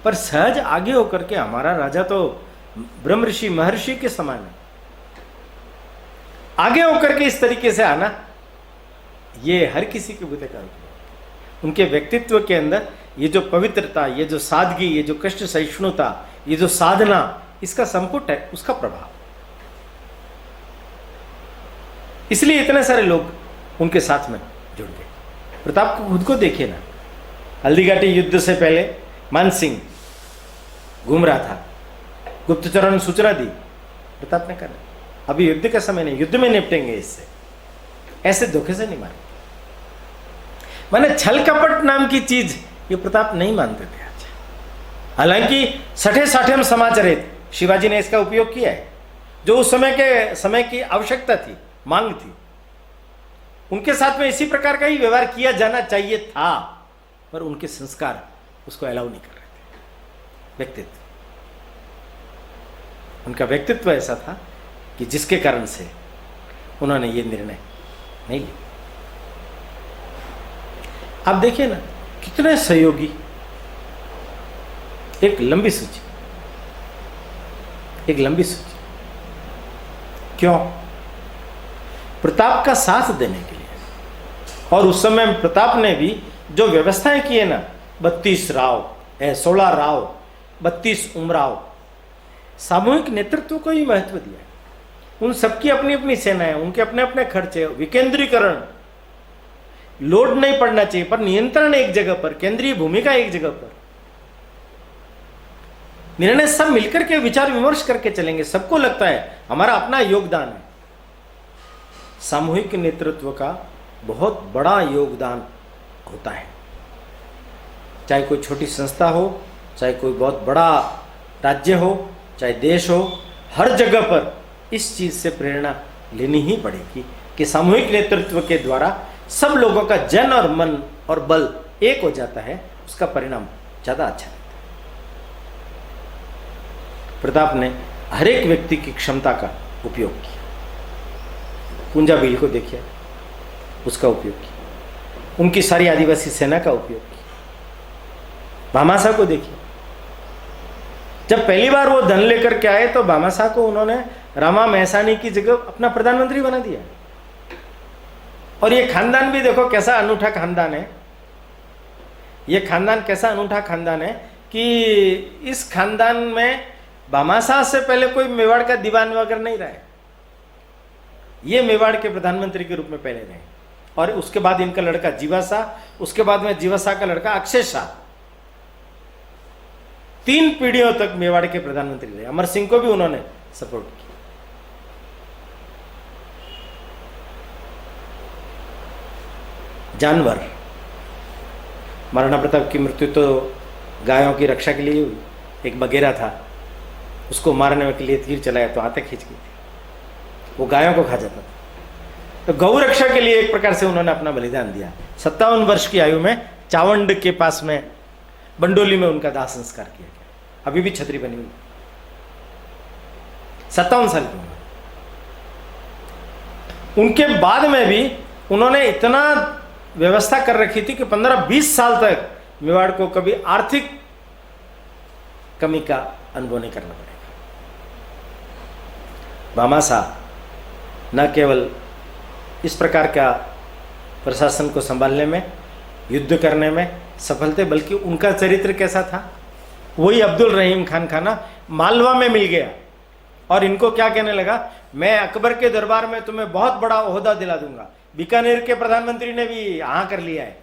पर सहज आगे होकर के हमारा राजा तो ब्रह्म ऋषि महर्षि के समान है। आगे होकर के इस तरीके से आना, ये हर किसी के बुते का। उनके व्यक्तित्व के अंदर ये जो पवित्रता, ये जो सादगी, ये जो कष्ट सहिष्णुता, ये जो साधना, इसका संपुट है, उसका प्रभाव। इसलिए इतने सारे लोग उनके साथ में जुड़ गए। प्रताप को खुद को देखिए ना, हल्दीघाटी युद्ध से पहले मान सिंह घूम रहा था, गुप्तचरों ने सूचना दी, प्रताप ने कहा अभी युद्ध का समय नहीं, युद्ध में निपटेंगे इससे, ऐसे धोखे से नहीं मारेंगे। माने छल कपट नाम की चीज ये प्रताप नहीं मानते थे आज। हालांकि सठे साठे समाचारित शिवाजी ने इसका उपयोग किया है, जो उस समय की आवश्यकता थी, मांग थी। उनके साथ में इसी प्रकार का ही व्यवहार किया जाना चाहिए था, पर उनके संस्कार उसको अलाउ नहीं कर रहे थे। व्यक्तित्व, उनका व्यक्तित्व ऐसा था कि जिसके कारण से उन्होंने ये निर्णय नहीं लिया। आप देखिए ना, कितने सहयोगी, एक लंबी सूची। क्यों? प्रताप का साथ देने के लिए। और उस समय प्रताप ने भी जो व्यवस्थाएं की है ना, 32 राव, 16 राव, 32 उमराव, सामूहिक नेतृत्व को ही महत्व दिया। उन सबकी अपनी अपनी सेनाएं, उनके अपने अपने खर्चे, विकेंद्रीकरण, लोड नहीं पड़ना चाहिए, पर नियंत्रण एक जगह पर, केंद्रीय भूमिका एक जगह पर। निर्णय सब मिलकर के विचार विमर्श करके चलेंगे। सबको लगता है हमारा अपना योगदान है। सामूहिक नेतृत्व का बहुत बड़ा योगदान होता है। चाहे कोई छोटी संस्था हो, चाहे कोई बहुत बड़ा राज्य हो, चाहे देश हो, हर जगह पर इस चीज से प्रेरणा लेनी ही पड़ेगी कि सामूहिक नेतृत्व के द्वारा सब लोगों का जन और मन और बल एक हो जाता है, उसका परिणाम ज्यादा अच्छा रहता है। प्रताप ने हर एक व्यक्ति की क्षमता का उपयोग किया। पूंजा भील को देखिए, उसका उपयोग किया। उनकी सारी आदिवासी सेना का उपयोग किया। भामाशाह को देखिए, जब पहली बार वो धन लेकर के आए तो भामाशाह को उन्होंने रामा महसानी की जगह अपना प्रधानमंत्री बना दिया। और ये खानदान भी देखो कैसा अनूठा खानदान है। ये खानदान कैसा अनूठा खानदान है कि इस खानदान में भामाशाह से पहले कोई मेवाड़ का दीवान वगैरह नहीं रहा है। ये मेवाड़ के प्रधानमंत्री के रूप में पहले रहे, और उसके बाद इनका लड़का जीवा शाह, उसके बाद में जीवा शाह का लड़का अक्षय शाह, 3 पीढ़ियों तक मेवाड़ के प्रधानमंत्री रहे। अमर सिंह को भी उन्होंने सपोर्ट किया। जानवर, महाराणा प्रताप की मृत्यु तो गायों की रक्षा के लिए हुई। एक बगेरा था, उसको मारने के लिए तीर चलाया तो आते खींच गई थी, वो गायों को खा जाता था। तो गौ रक्षा के लिए एक प्रकार से उन्होंने अपना बलिदान दिया। 57 वर्ष की आयु में चावंड के पास में बंडोली में उनका दाह संस्कार किया गया। अभी भी छतरी बनी हुई, 57 साल की उम्र। उनके बाद में भी उन्होंने इतना व्यवस्था कर रखी थी कि 15-20 साल तक मेवाड़ को कभी आर्थिक कमी का अनुभव नहीं करना पड़ेगा। भामाशाह न केवल इस प्रकार का प्रशासन को संभालने में, युद्ध करने में सफल थे, बल्कि उनका चरित्र कैसा था, वही अब्दुल रहीम खान खाना मालवा में मिल गया और इनको क्या कहने लगा, मैं अकबर के दरबार में तुम्हें बहुत बड़ा ओहदा दिला दूंगा। बीकानेर के प्रधानमंत्री ने भी हाँ कर लिया है,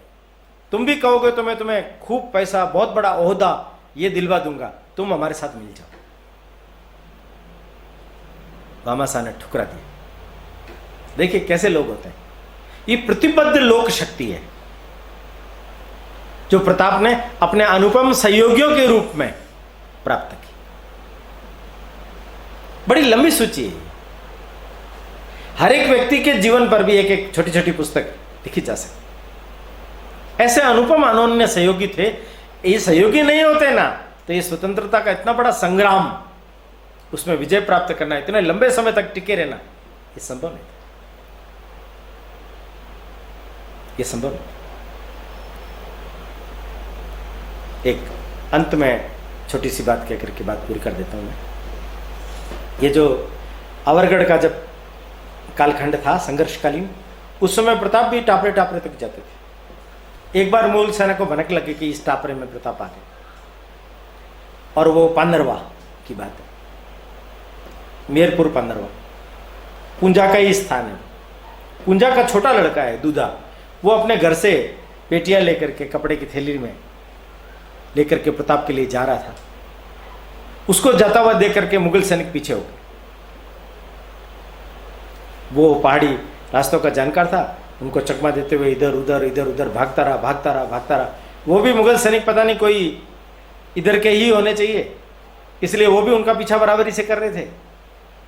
तुम भी कहोगे तो मैं तुम्हें खूब पैसा, बहुत बड़ा ओहदा ये दिलवा दूंगा, तुम हमारे साथ मिल जाओ। भामाशाह ने ठुकरा दिया। देखिए कैसे लोग होते हैं। ये प्रतिबद्ध लोक शक्ति है जो प्रताप ने अपने अनुपम सहयोगियों के रूप में प्राप्त की। बड़ी लंबी सूची है। हर एक व्यक्ति के जीवन पर भी एक एक छोटी छोटी पुस्तक लिखी जा सकती। ऐसे अनुपम अनन्य सहयोगी थे। ये सहयोगी नहीं होते ना तो ये स्वतंत्रता का इतना बड़ा संग्राम, उसमें विजय प्राप्त करना, इतने लंबे समय तक टिके रहना, ये संभव नहीं था। ये संभव नहीं। एक अंत में छोटी सी बात कहकर के बात पूरी कर देता हूं मैं। ये जो अवरगढ़ का जब कालखंड था संघर्षकालीन, उस समय प्रताप भी टापरे टापरे तक जाते थे। एक बार मूल सेना को भनक लगी कि इस टापरे में प्रताप आ गए, और वो पांदरवा की बात है, मेरपुर पांदरवा, पूंजा का ही स्थान है। पूंजा का छोटा लड़का है दूधा, वो अपने घर से पेटियां लेकर के, कपड़े की थैली में लेकर के प्रताप के लिए जा रहा था। उसको जाता हुआ देख करके मुगल सैनिक पीछे हो गए। वो पहाड़ी रास्तों का जानकार था, उनको चकमा देते हुए इधर उधर भागता रहा। वो भी मुगल सैनिक पता नहीं कोई इधर के ही होने चाहिए, इसलिए वो भी उनका पीछा बराबरी से कर रहे थे।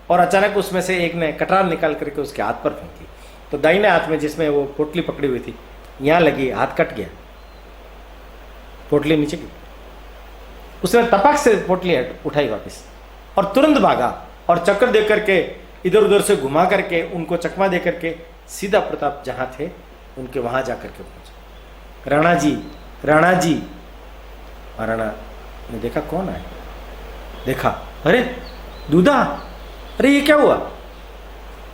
और अचानक उसमें से एक ने कटार निकाल करके उसके हाथ पर फेंकी, तो दाहिने हाथ में जिसमें वो पोटली पकड़ी हुई थी यहां लगी, हाथ कट गया, पोटली नीचे गिरी। उसने तपाक से पोटली उठाई वापस और तुरंत भागा, और चक्कर दे करके इधर उधर से घुमा करके उनको चकमा दे करके सीधा प्रताप जहां थे उनके वहां जाकर के पहुंचा। राणा जी। महाराणा ने देखा कौन आए, देखा अरे दूधा, अरे ये क्या हुआ।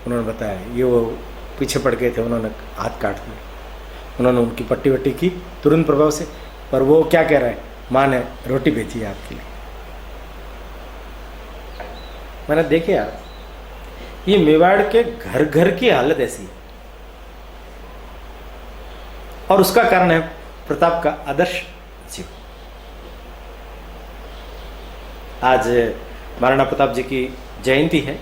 उन्होंने बताया ये वो पीछे पड़ गए थे, उन्होंने हाथ काट दिया। उन्होंने उनकी पट्टी वट्टी की तुरंत प्रभाव से, पर वो क्या कह रहा है, माँ ने रोटी बेची है आपके लिए। मैंने देखे यार, ये मेवाड़ के घर घर की हालत ऐसी है, और उसका कारण है प्रताप का आदर्श जीवन। आज महाराणा प्रताप जी की जयंती है।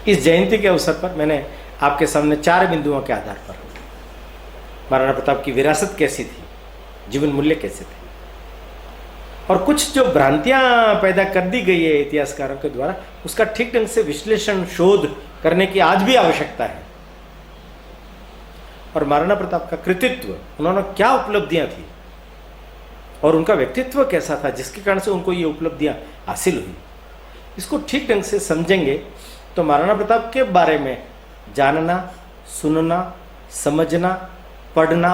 इस जयंती के अवसर पर मैंने आपके सामने 4 बिंदुओं के आधार पर महाराणा प्रताप की विरासत कैसी थी, जीवन मूल्य कैसे थे, और कुछ जो भ्रांतियां पैदा कर दी गई है इतिहासकारों के द्वारा, उसका ठीक ढंग से विश्लेषण, शोध करने की आज भी आवश्यकता है। और महाराणा प्रताप का कृतित्व, उन्होंने क्या उपलब्धियां थी और उनका व्यक्तित्व कैसा था जिसके कारण से उनको ये उपलब्धियां हासिल हुई, इसको ठीक ढंग से समझेंगे तो महाराणा प्रताप के बारे में जानना, सुनना, समझना, पढ़ना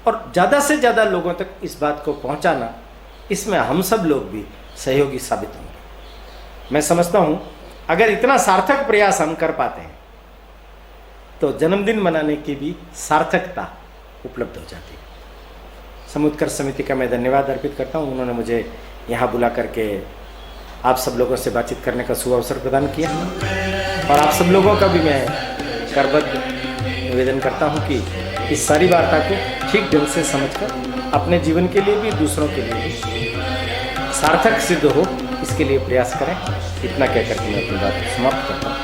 और ज़्यादा से ज़्यादा लोगों तक इस बात को पहुंचाना, इसमें हम सब लोग भी सहयोगी साबित होंगे। मैं समझता हूं अगर इतना सार्थक प्रयास हम कर पाते हैं तो जन्मदिन मनाने की भी सार्थकता उपलब्ध हो जाती है। समुत्कर्ष समिति का मैं धन्यवाद अर्पित करता हूं, उन्होंने मुझे यहाँ बुला करके आप सब लोगों से बातचीत करने का शुभ अवसर प्रदान किया और आप सब लोगों का भी मैं करबद्ध निवेदन करता हूँ कि इस सारी वार्ता को ठीक ढंग से समझकर अपने जीवन के लिए भी दूसरों के लिए भी सार्थक सिद्ध हो इसके लिए प्रयास करें। इतना कहकर के मैं अपनी बात को समाप्त करता हूँ।